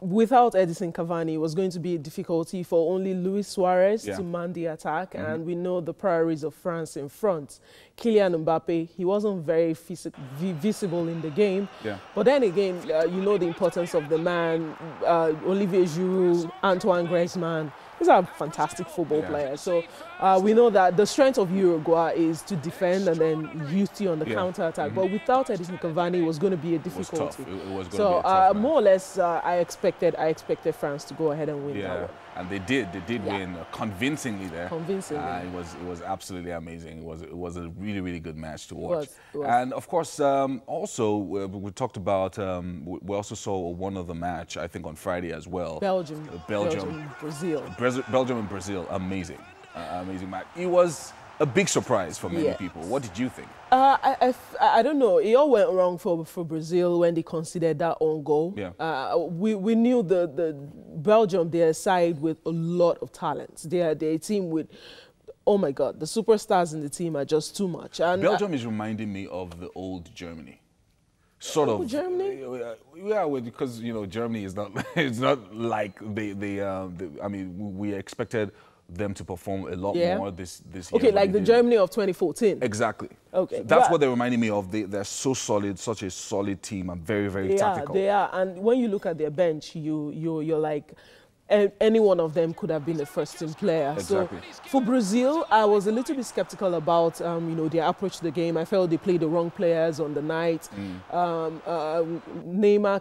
Without Edison Cavani, it was going to be a difficulty for only Luis Suarez to man the attack, and we know the priorities of France in front. Kylian Mbappe, he wasn't very visible in the game, but then again, you know the importance of the man, Olivier Giroud, Antoine Griezmann. These are fantastic football players. So we know that the strength of Uruguay is to defend and then use on the counter-attack. But without Edison Cavani, it was going to be a difficulty. It was tough. It was going to be a so tough more or less, I expected France to go ahead and win that one. And they did. They did win convincingly there. Convincingly. It was absolutely amazing. It was a really, really good match to watch. It was. And of course, also we talked about. We also saw one other match, I think, on Friday as well. Belgium, Brazil. Belgium and Brazil, amazing, amazing match. It was a big surprise for many people. What did you think? I don't know. It all went wrong for Brazil when they considered that own goal. Yeah. We knew the Belgium, their side with a lot of talent. They're a team with, oh my God, the superstars in the team are just too much. And Belgium is reminding me of the old Germany. Sort of. Germany? Yeah, because Germany is not. It's not like I mean, we expected them to perform a lot more this year. Okay, like the Germany of 2014. Exactly. Okay. So that's what they're reminding me of. They're so solid, such a solid team, and very, very tactical. They are. And when you look at their bench, you're like, any one of them could have been a first-team player. Exactly. So for Brazil, I was a little bit skeptical about their approach to the game. I felt they played the wrong players on the night. Neymar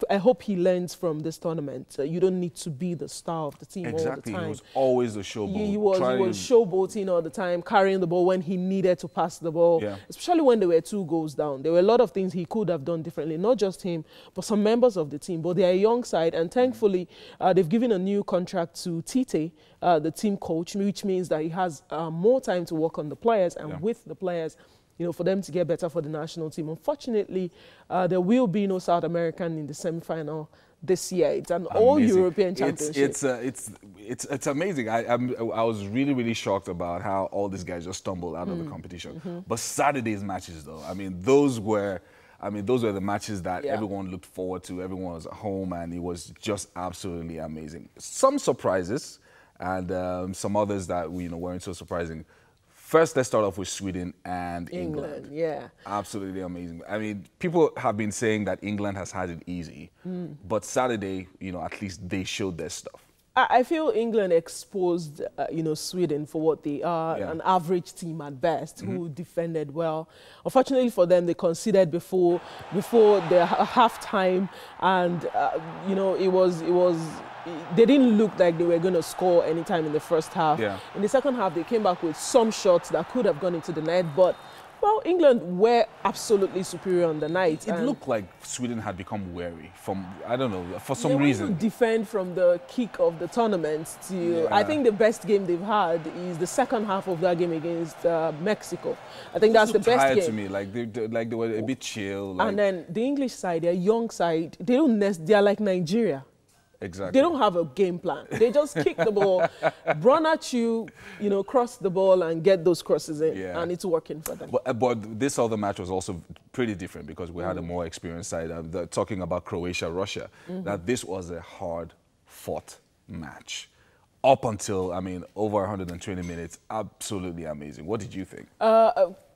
I hope he learns from this tournament. You don't need to be the star of the team all the time. He was always the showboat. He was showboating all the time, carrying the ball when he needed to pass the ball. Yeah. Especially when there were 2 goals down. There were a lot of things he could have done differently. Not just him, but some members of the team. But they are a young side, and thankfully, they've given a new contract to Tite, the team coach, which means that he has more time to work on the players and with the players, for them to get better for the national team. Unfortunately, there will be no South American in the semi-final this year. It's an all-European championship. It's amazing. I was really, really shocked about how all these guys just stumbled out of the competition. But Saturday's matches, though, I mean, those were the matches that everyone looked forward to. Everyone was at home, and it was just absolutely amazing. Some surprises, and some others that weren't so surprising. First, let's start off with Sweden and England. Yeah. Absolutely amazing. I mean, people have been saying that England has had it easy, but Saturday, at least they showed their stuff. I feel England exposed, Sweden for what they are, an average team at best, who defended well. Unfortunately for them, they conceded before the halftime, and they didn't look like they were going to score anytime in the first half. Yeah. In the second half, they came back with some shots that could have gone into the net, but Well, England were absolutely superior on the night. It looked like Sweden had become wary from, I don't know, for some reason. They want to defend from the kick of the tournament to, I think the best game they've had is the second half of that game against Mexico. I think that's the best game. To me, like they were a bit chill. And then the English side, their young side, they're like Nigeria. Exactly. They don't have a game plan. They just kick the ball, run at you, cross the ball and get those crosses in, and it's working for them. But this other match was also pretty different because we had a more experienced side. Talking about Croatia, Russia, that this was a hard-fought match. Up until, over 120 minutes, absolutely amazing. What did you think?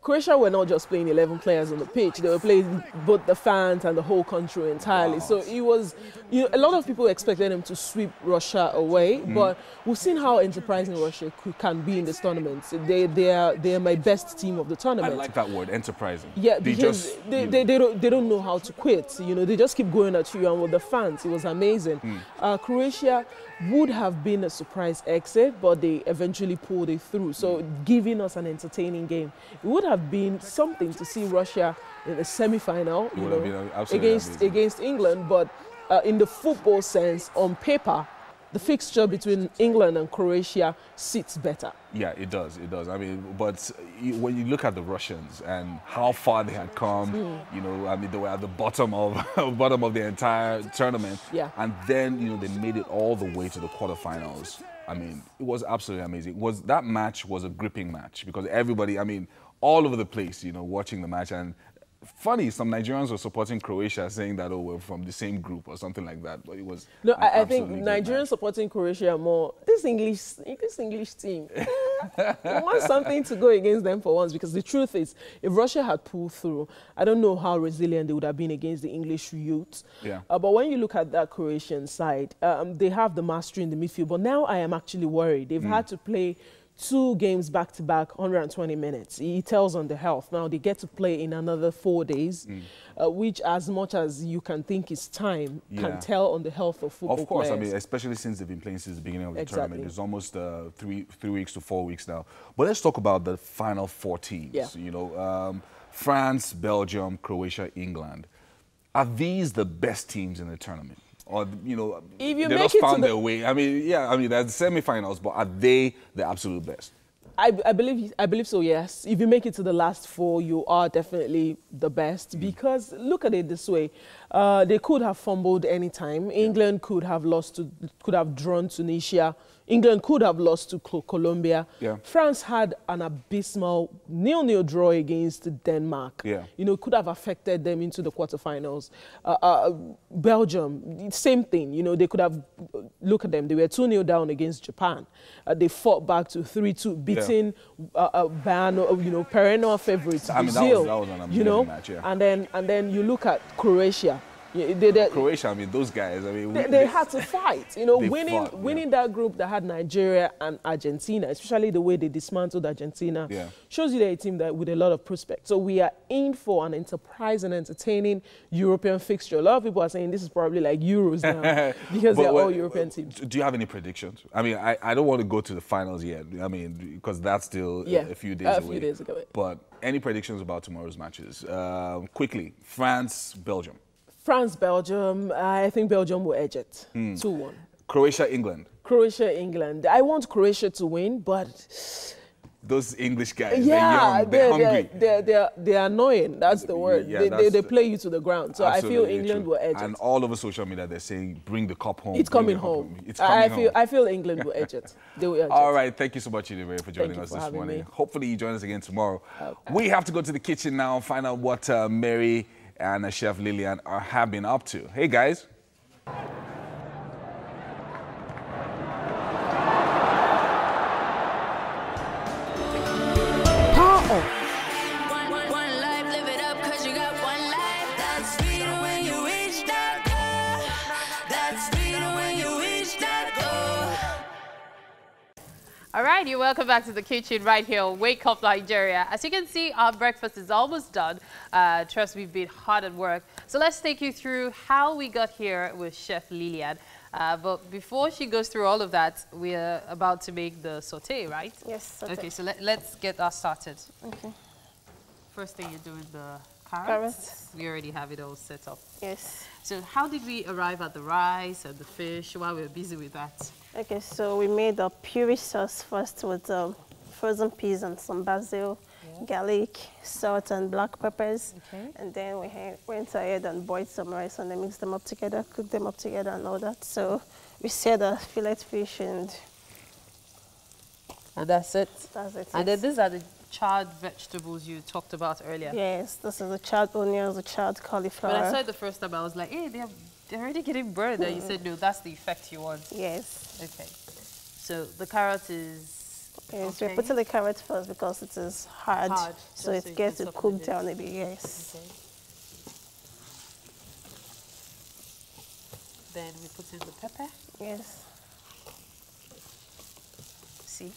Croatia were not just playing 11 players on the pitch. They were playing both the fans and the whole country entirely. Wow. So it was, a lot of people expected them to sweep Russia away, but we've seen how enterprising Russia can be in this tournament. They are my best team of the tournament. I like that word, enterprising. Yeah, because they don't know how to quit. They just keep going at you, and with the fans, it was amazing. Croatia would have been a surprise exit, but they eventually pulled it through. So giving us an entertaining game. It would have been something to see Russia in the semi-final, against England. But in the football sense, on paper, the fixture between England and Croatia sits better. Yeah, it does. It does. But when you look at the Russians and how far they had come, they were at the bottom of the entire tournament. Yeah. And then, they made it all the way to the quarterfinals. It was absolutely amazing. That match was a gripping match because everybody, all over the place, watching the match. And funny, some Nigerians were supporting Croatia, saying that, we're from the same group or something like that. But it was I think Nigerians supporting Croatia are more this English team. We want something to go against them for once, because the truth is, if Russia had pulled through, I don't know how resilient they would have been against the English youth. Yeah. But when you look at that Croatian side, they have the mastery in the midfield. But now I am actually worried. They've had to play 2 games back-to-back, 120 minutes. It tells on the health. Now they get to play in another 4 days, which, as much as you can think is time, can tell on the health of football players. Of course, especially since they've been playing since the beginning of the tournament. It's almost 3 weeks to 4 weeks now. But let's talk about the final 4 teams. Yeah. France, Belgium, Croatia, England. Are these the best teams in the tournament? Or, if you they just found their way. They're the semi-finals, but are they the absolute best? I believe so, yes. If you make it to the last 4, you are definitely the best, because look at it this way. They could have fumbled any time. England could have drawn Tunisia. England could have lost to Colombia. Yeah. France had an abysmal 0-0 draw against Denmark. Yeah. Could have affected them into the quarterfinals. Belgium, same thing. They could have, look at them, they were 2-0 down against Japan. They fought back to 3-2, beating perennial favorites, Brazil. That was an amazing match, yeah. And then you look at Croatia. Croatia, those guys, they had to fight. Winning that group that had Nigeria and Argentina, especially the way they dismantled Argentina, shows you they're a team that with a lot of prospects. So we are in for an enterprising, entertaining European fixture. A lot of people are saying this is probably like Euros now because they're all European teams. Do you have any predictions? I don't want to go to the finals yet. Because that's still a few days away. A few days ago. But any predictions about tomorrow's matches? Quickly, France, Belgium. France, Belgium. I think Belgium will edge it. 2-1. Croatia, England. Croatia, England. I want Croatia to win, but those English guys, they're young, they're hungry. They're annoying. That's the word. They play you to the ground. So I feel England will edge it. And all over social media, they're saying, bring the cup home. It's coming home. It's coming home. I feel England will edge it. They will edge it. All right. Thank you so much, Idibere, for joining us this morning. Hopefully you join us again tomorrow. Okay. We have to go to the kitchen now and find out what Mary and Chef Lillian have been up to. Hey, guys. One life, live it up, 'cause you got one life. That's sweeter when you reach that goal. That's sweeter when you reach that goal. All right, you're welcome back to the kitchen right here on Wake Up Nigeria. As you can see, our breakfast is almost done. Trust we've been hard at work. So let's take you through how we got here with Chef Lillian. But before she goes through all of that, we're about to make the sauté, right? Yes, sauté. Okay, so let's get us started. Okay. first thing you're doing the carrots. Carrots. We already have it all set up. Yes. So how did we arrive at the rice and the fish while we were busy with that? Okay, so we made a puree sauce first with frozen peas and some basil, garlic, salt, and black peppers. Okay. And then we went ahead and boiled some rice and then mixed them up together, cooked them up together and all that. So we seared the fillet fish and that's it? That's it. And then these are the charred vegetables you talked about earlier. Yes, this is the charred onions, the charred cauliflower. When I saw it the first time, I was like, hey, they're already getting burned. And you said, no, that's the effect you want. Yes. Okay. So the carrot is... Yes, okay. we're putting the carrot first because it is hard, so it gets to cook down a bit, yes. Okay. Then we put in the pepper. Yes. See?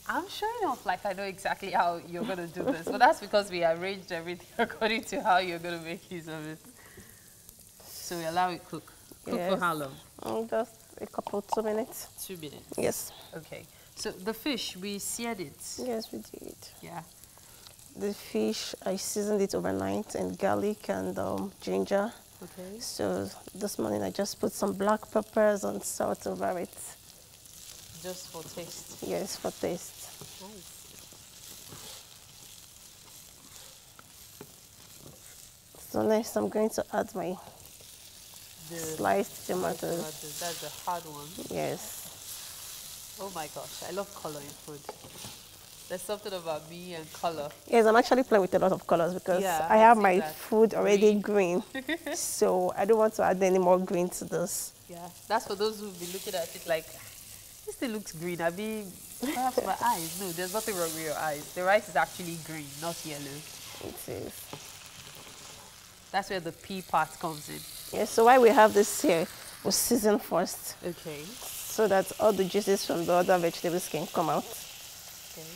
I'm showing off like I know exactly how you're going to do this, but that's because we arranged everything according to how you're going to make use of it. So we allow it cook. Cook for how long? Just a couple, 2 minutes. 2 minutes? Yes. Okay. So the fish, we seared it? Yes, we did. Yeah. The fish, I seasoned it overnight in garlic and ginger. Okay. So this morning I just put some black peppers and salt over it. Just for taste? Yes, for taste. Nice. So next I'm going to add my sliced tomatoes. That's the hard one? Yes. Oh my gosh, I love color in food. There's something about me and color. Yes, I'm actually playing with a lot of colors because I have my food already green. So I don't want to add any more green to this. Yeah, that's for those who've been looking at it like, this thing looks green. I mean, perhaps my eyes. No, there's nothing wrong with your eyes. The rice is actually green, not yellow. It is. That's where the pea part comes in. Yes, so why we have this here, we'll season first. Okay. So that all the juices from the other vegetables can come out. Okay.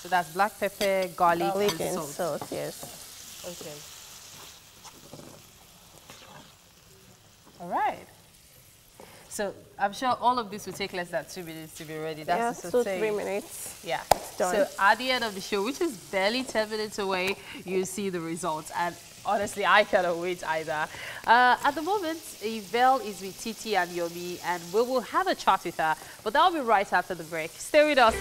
So that's black pepper, garlic and salt. Yes. Okay. All right. So I'm sure all of this will take less than 2 minutes to be ready. That's yeah, the 2-3 minutes. Yeah. It's done. So at the end of the show, which is barely 10 minutes away, you see the results. And honestly, I cannot wait either. At the moment, Yvelle is with Titi and Yomi, and we will have a chat with her. But that'll be right after the break. Stay with us.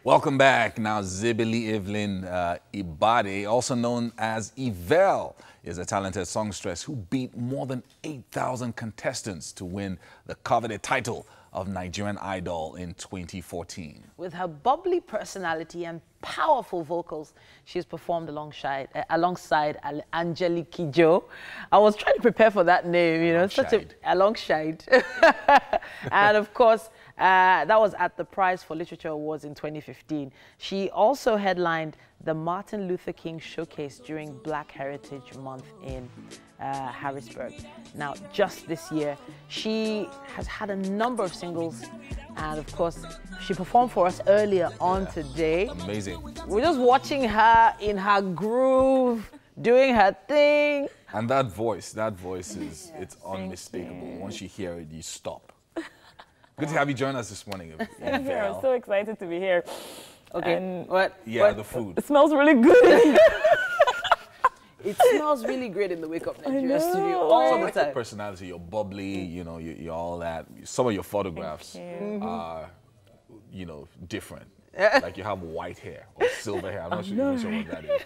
Welcome back. Now, Zibili Evelyn Ibade, also known as Yvel, is a talented songstress who beat more than 8,000 contestants to win the coveted title of Nigerian Idol in 2014. With her bubbly personality and powerful vocals, she's performed alongside Angelique Kidjo. I was trying to prepare for that name, you know, alongside. And of course, that was at the Prize for Literature Awards in 2015. She also headlined the Martin Luther King Showcase during Black Heritage Month in Harrisburg. Now, just this year, she has had a number of singles, and of course, she performed for us earlier on today. Amazing. We're just watching her in her groove, doing her thing. And that voice is, it's unmistakable. Once you hear it, you stop. Good to have you join us this morning. I'm so excited to be here. Okay. And the food. It smells really good. It smells really great in the Wake Up Nigeria studio all the time. Your personality, you're bubbly, you know, you're all that. Some of your photographs are, you know, different. Like you have white hair or silver hair. I'm not sure what that is.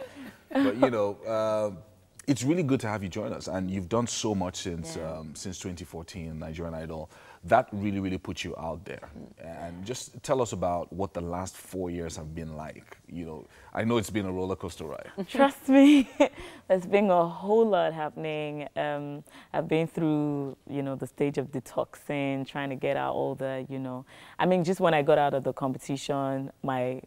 But, you know, it's really good to have you join us. And you've done so much since 2014, Nigerian Idol. That really, really put you out there. And just tell us about what the last 4 years have been like. You know, I know it's been a roller coaster ride. Trust me, there's been a whole lot happening. I've been through, you know, the stage of detoxing, trying to get out all the, you know, I mean, just when I got out of the competition, my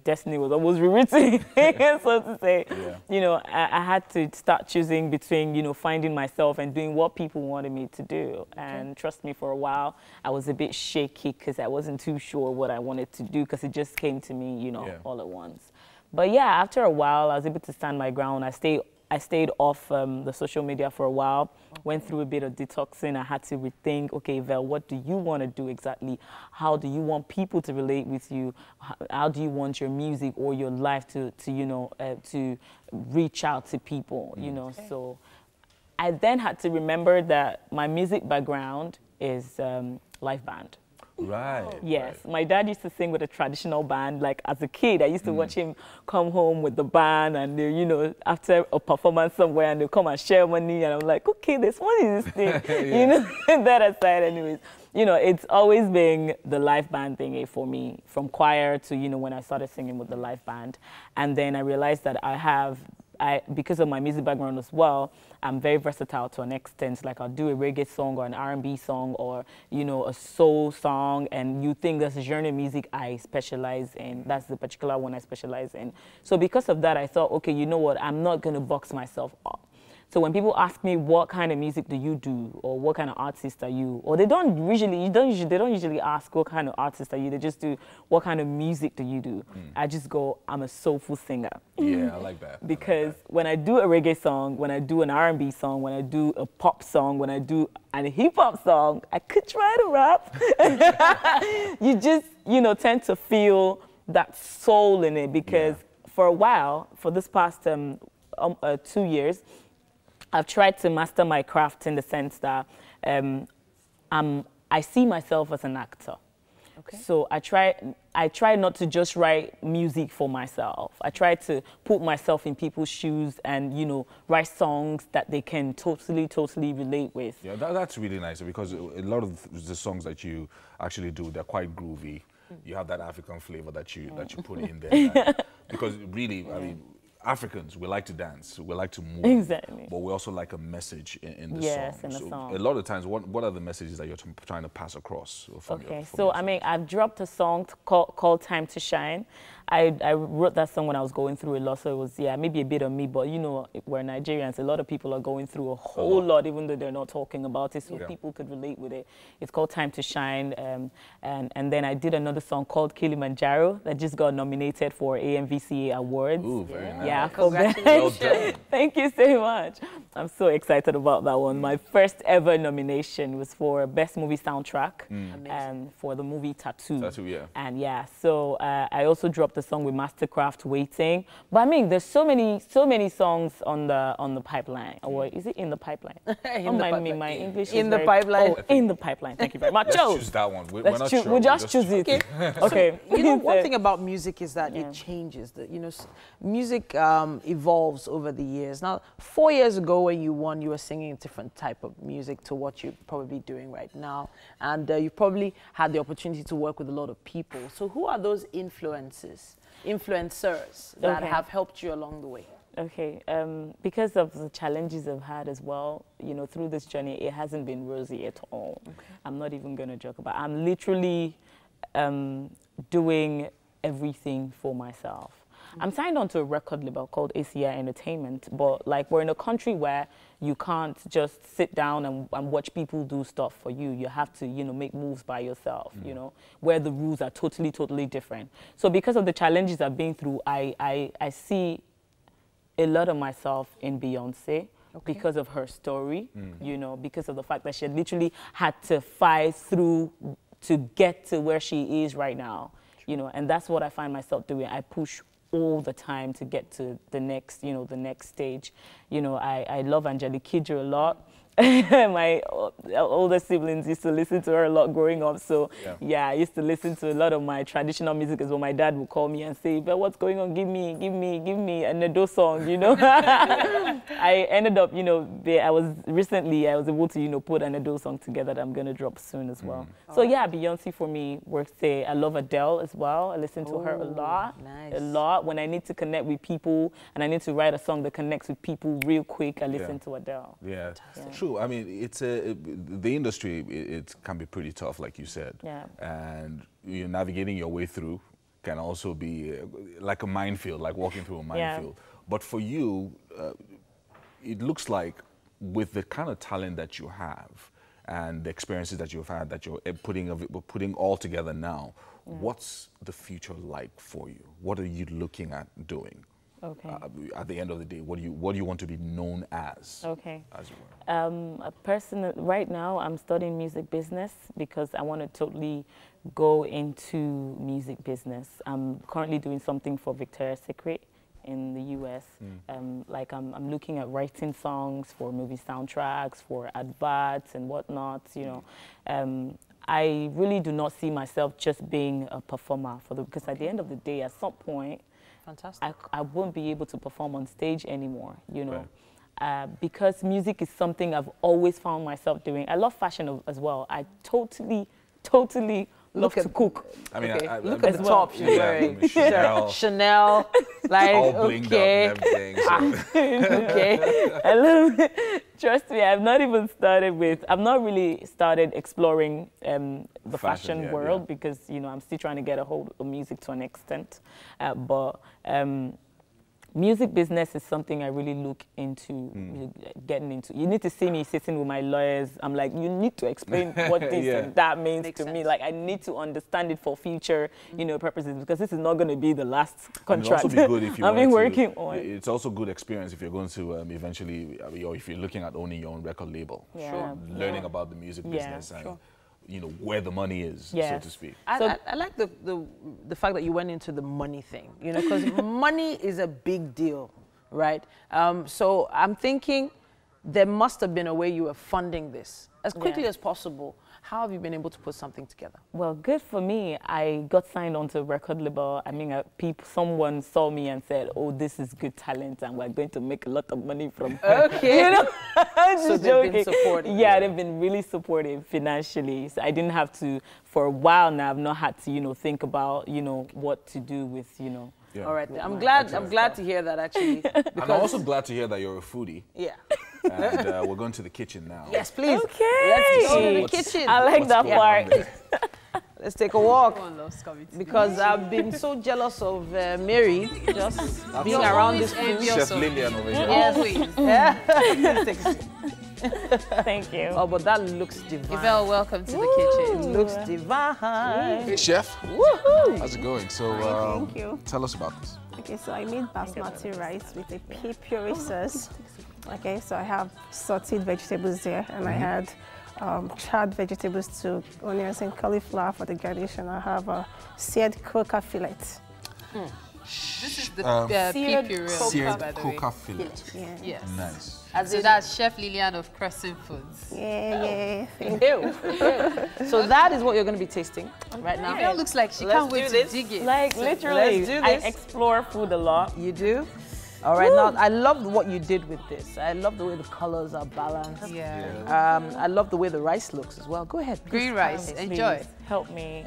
destiny was almost rewritten, so to say. Yeah. You know, I had to start choosing between, you know, finding myself and doing what people wanted me to do. And trust me, for a while, I was a bit shaky because I wasn't too sure what I wanted to do because it just came to me, you know, all at once. But yeah, after a while, I was able to stand my ground. I stayed off the social media for a while, went through a bit of detoxing. I had to rethink, okay, Vel, what do you want to do exactly? How do you want people to relate with you? How do you want your music or your life to you know, to reach out to people, you know? So I then had to remember that my music background is live band. Right. Yes. Right. My dad used to sing with a traditional band. Like as a kid, I used to watch him come home with the band and, you know, after a performance somewhere and they'll come and share money. And I'm like, okay, there's money in this thing. You know, that aside anyways. You know, it's always been the live band thing for me, from choir to, you know, when I started singing with the live band. And then I realized that because of my music background as well, I'm very versatile to an extent. Like I'll do a reggae song or an R&B song or, you know, a soul song, and you think that's a genre music I specialize in. That's the particular one I specialize in. So because of that, I thought, okay, you know what, I'm not going to box myself up. So when people ask me what kind of music do you do or what kind of artist are you, or they don't usually ask what kind of artist are you, they just do what kind of music do you do. I just go, I'm a soulful singer. Yeah, I like that. Because when I do a reggae song, when I do an R&B song, when I do a pop song, when I do a hip hop song, I could try to rap. You just, you know, tend to feel that soul in it because for a while, for this past 2 years, I've tried to master my craft in the sense that I see myself as an actor. Okay. So I try not to just write music for myself. I try to put myself in people's shoes and, you know, write songs that they can totally relate with. Yeah, that's really nice because a lot of the songs that you actually do, they're quite groovy. You have that African flavor that you put in there. Because really, I mean, Africans, we like to dance, we like to move, exactly. But we also like a message in the song. In the song. A lot of times, what are the messages that you're trying to pass across? From I mean, I've dropped a song called Time to Shine. I wrote that song when I was going through a lot, so it was, maybe a bit of me, but you know, we're Nigerians, a lot of people are going through a whole lot, even though they're not talking about it, so people could relate with it. It's called Time to Shine, and then I did another song called Kilimanjaro that just got nominated for AMVCA Awards. Ooh, very nice. Yeah, congratulations. Well done. Thank you so much. I'm so excited about that one. My first ever nomination was for Best Movie Soundtrack, and for the movie Tattoo. Tattoo, yeah. And so I also dropped dropped a song with Mastercraft, Waiting. But I mean, there's so many songs on the pipeline. Or is it in the pipeline? Don't mind me, my English is in the pipeline. Oh, in the pipeline. Thank you very much. Let's choose that one. We're not sure. We'll just choose it. Okay. Okay. You know, one thing about music is that it changes. You know, music evolves over the years. Now, 4 years ago when you won, you were singing a different type of music to what you're probably doing right now. And you probably had the opportunity to work with a lot of people. So who are those influencers that have helped you along the way? Okay, because of the challenges I've had as well, you know, through this journey, it hasn't been rosy at all. Okay. I'm not even going to joke about it. I'm literally doing everything for myself. I'm signed on to a record label called ACI Entertainment, but like we're in a country where you can't just sit down and watch people do stuff for you. You have to, you know, make moves by yourself, you know, where the rules are totally different. So because of the challenges I've been through, I see a lot of myself in Beyonce. Because of her story, you know, because of the fact that she literally had to fight through to get to where she is right now, you know, and that's what I find myself doing. I push all the time to get to the next, you know, the next stage. You know, I love Angelique Kidjo a lot. My older siblings used to listen to her a lot growing up. So yeah, I used to listen to a lot of my traditional music as well. My dad would call me and say, "But what's going on? Give me a Nedo song," you know. I ended up, you know, I was able to, you know, put an Nedo song together that I'm going to drop soon as well. So yeah, Beyonce for me works there. I love Adele as well. I listen to her a lot. A lot. When I need to connect with people and I need to write a song that connects with people real quick, I listen to Adele. Yeah. True. I mean, it's the industry. It can be pretty tough, like you said. Yeah. And you're navigating your way through can also be like a minefield, like walking through a minefield. But for you, it looks like with the kind of talent that you have and the experiences that you've had, that you're putting all together now, what's the future like for you? What are you looking at doing? Okay. At the end of the day, what do you want to be known as? Okay. As you were. Right now, I'm studying music business because I want to totally go into music business. I'm currently doing something for Victoria's Secret in the US. Like I'm looking at writing songs for movie soundtracks, for adverts and whatnot. You know, I really do not see myself just being a performer because at the end of the day, at some point. Fantastic. I won't be able to perform on stage anymore, you know, because music is something I've always found myself doing. I love fashion as well. I totally love to cook. I mean, look at the top she's wearing. Chanel, like, all blinged up and everything. Okay. A little bit. Trust me, I've not really started exploring the fashion world because, you know, I'm still trying to get a hold of music to an extent. But music business is something I really look into getting into. You need to see me sitting with my lawyers. I'm like, you need to explain what this and that means to me. Like, I need to understand it for future, you know, purposes because this is not going to be the last contract. It'd also be good if you I've been working on. It's also good experience if you're going to eventually, or if you're looking at owning your own record label. Learning about the music business and you know where the money is, so to speak. I like the fact that you went into the money thing, you know, because money is a big deal, right? So I'm thinking there must have been a way you were funding this as quickly as possible. How have you been able to put something together? Well, good for me. I got signed onto a record label. I mean, someone saw me and said, "Oh, this is good talent, and we're going to make a lot of money from her." Okay. You know? So they've been supportive. Yeah, they've been really supportive financially. So I didn't have to, for a while now, I've not had to, you know, think about, you know, what to do with, you know. Yeah. All right. I'm glad to hear that actually. And I'm also glad to hear that you're a foodie. Yeah. And we're going to the kitchen now. Yes, please. Okay. Let's go to the kitchen. I like that part. Let's take a walk. Because I've been so jealous of Mary just being around this food. Chef Lillian over here. Yes. Yeah. Thank you. Oh, but that looks divine. Yvelle, welcome to the kitchen. It looks divine. Hey, Chef. Woohoo! How's it going? So, thank you. Tell us about this. Okay, so I made basmati rice with a pea puree sauce. Okay, so I have sauteed vegetables there, and I had charred vegetables too, onions and cauliflower for the garnish, and I have a seared croaker fillet. This is the seared seared coca, coca fillet. Yeah. Yes. Nice. So that's Chef Lillian of Crescent Foods. Yeah. So that is what you're going to be tasting right now. It looks like she can't wait to dig it. Like literally, Let's do I this. explore food a lot. You do? All right, now I love what you did with this. I love the way the colors are balanced. Yeah. I love the way the rice looks as well. Go ahead. Green rice. Enjoy. Please help me.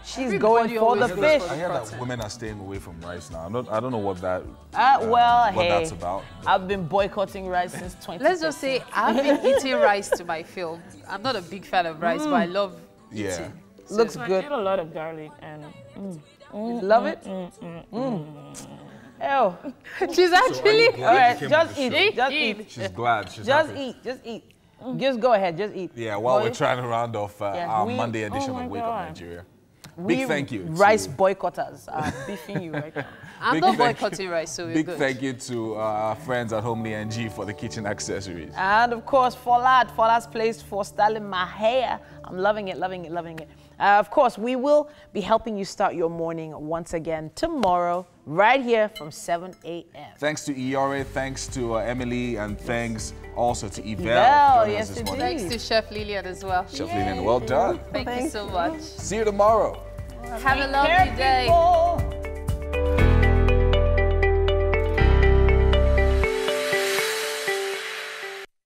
She's going for the fish. I hear that women are staying away from rice now. I don't know what that. Well, what hey, that's about. I've been boycotting rice since 20. Let's just say I've been eating rice to my fill. I'm not a big fan of rice, but I love eating. So looks I good. eat a lot of garlic and. Love it? Ew. She's actually. All right, just eat. Just eat. She's glad. She's Just happy. eat. Just eat. Just go ahead. Just eat. Yeah, while Boy. we're trying to round off our we- Monday edition oh my of Wake Up God. Nigeria. We Big thank you. rice boycotters are beefing you right now. I'm Big not thank boycotting rice, so we're Big good. thank you to our friends at Homely NG for the kitchen accessories. And of course, Fola's place for styling my hair. I'm loving it, loving it, loving it. Of course, we will be helping you start your morning once again tomorrow, right here from 7 a.m. Thanks to Iyore, thanks to Emily, and thanks also to Yvelle. Yvelle, joining us yes, this indeed. morning. Thanks to Chef Lillian as well. Chef Lillian, well done. Thank you so much. See you tomorrow. Have a lovely day. People.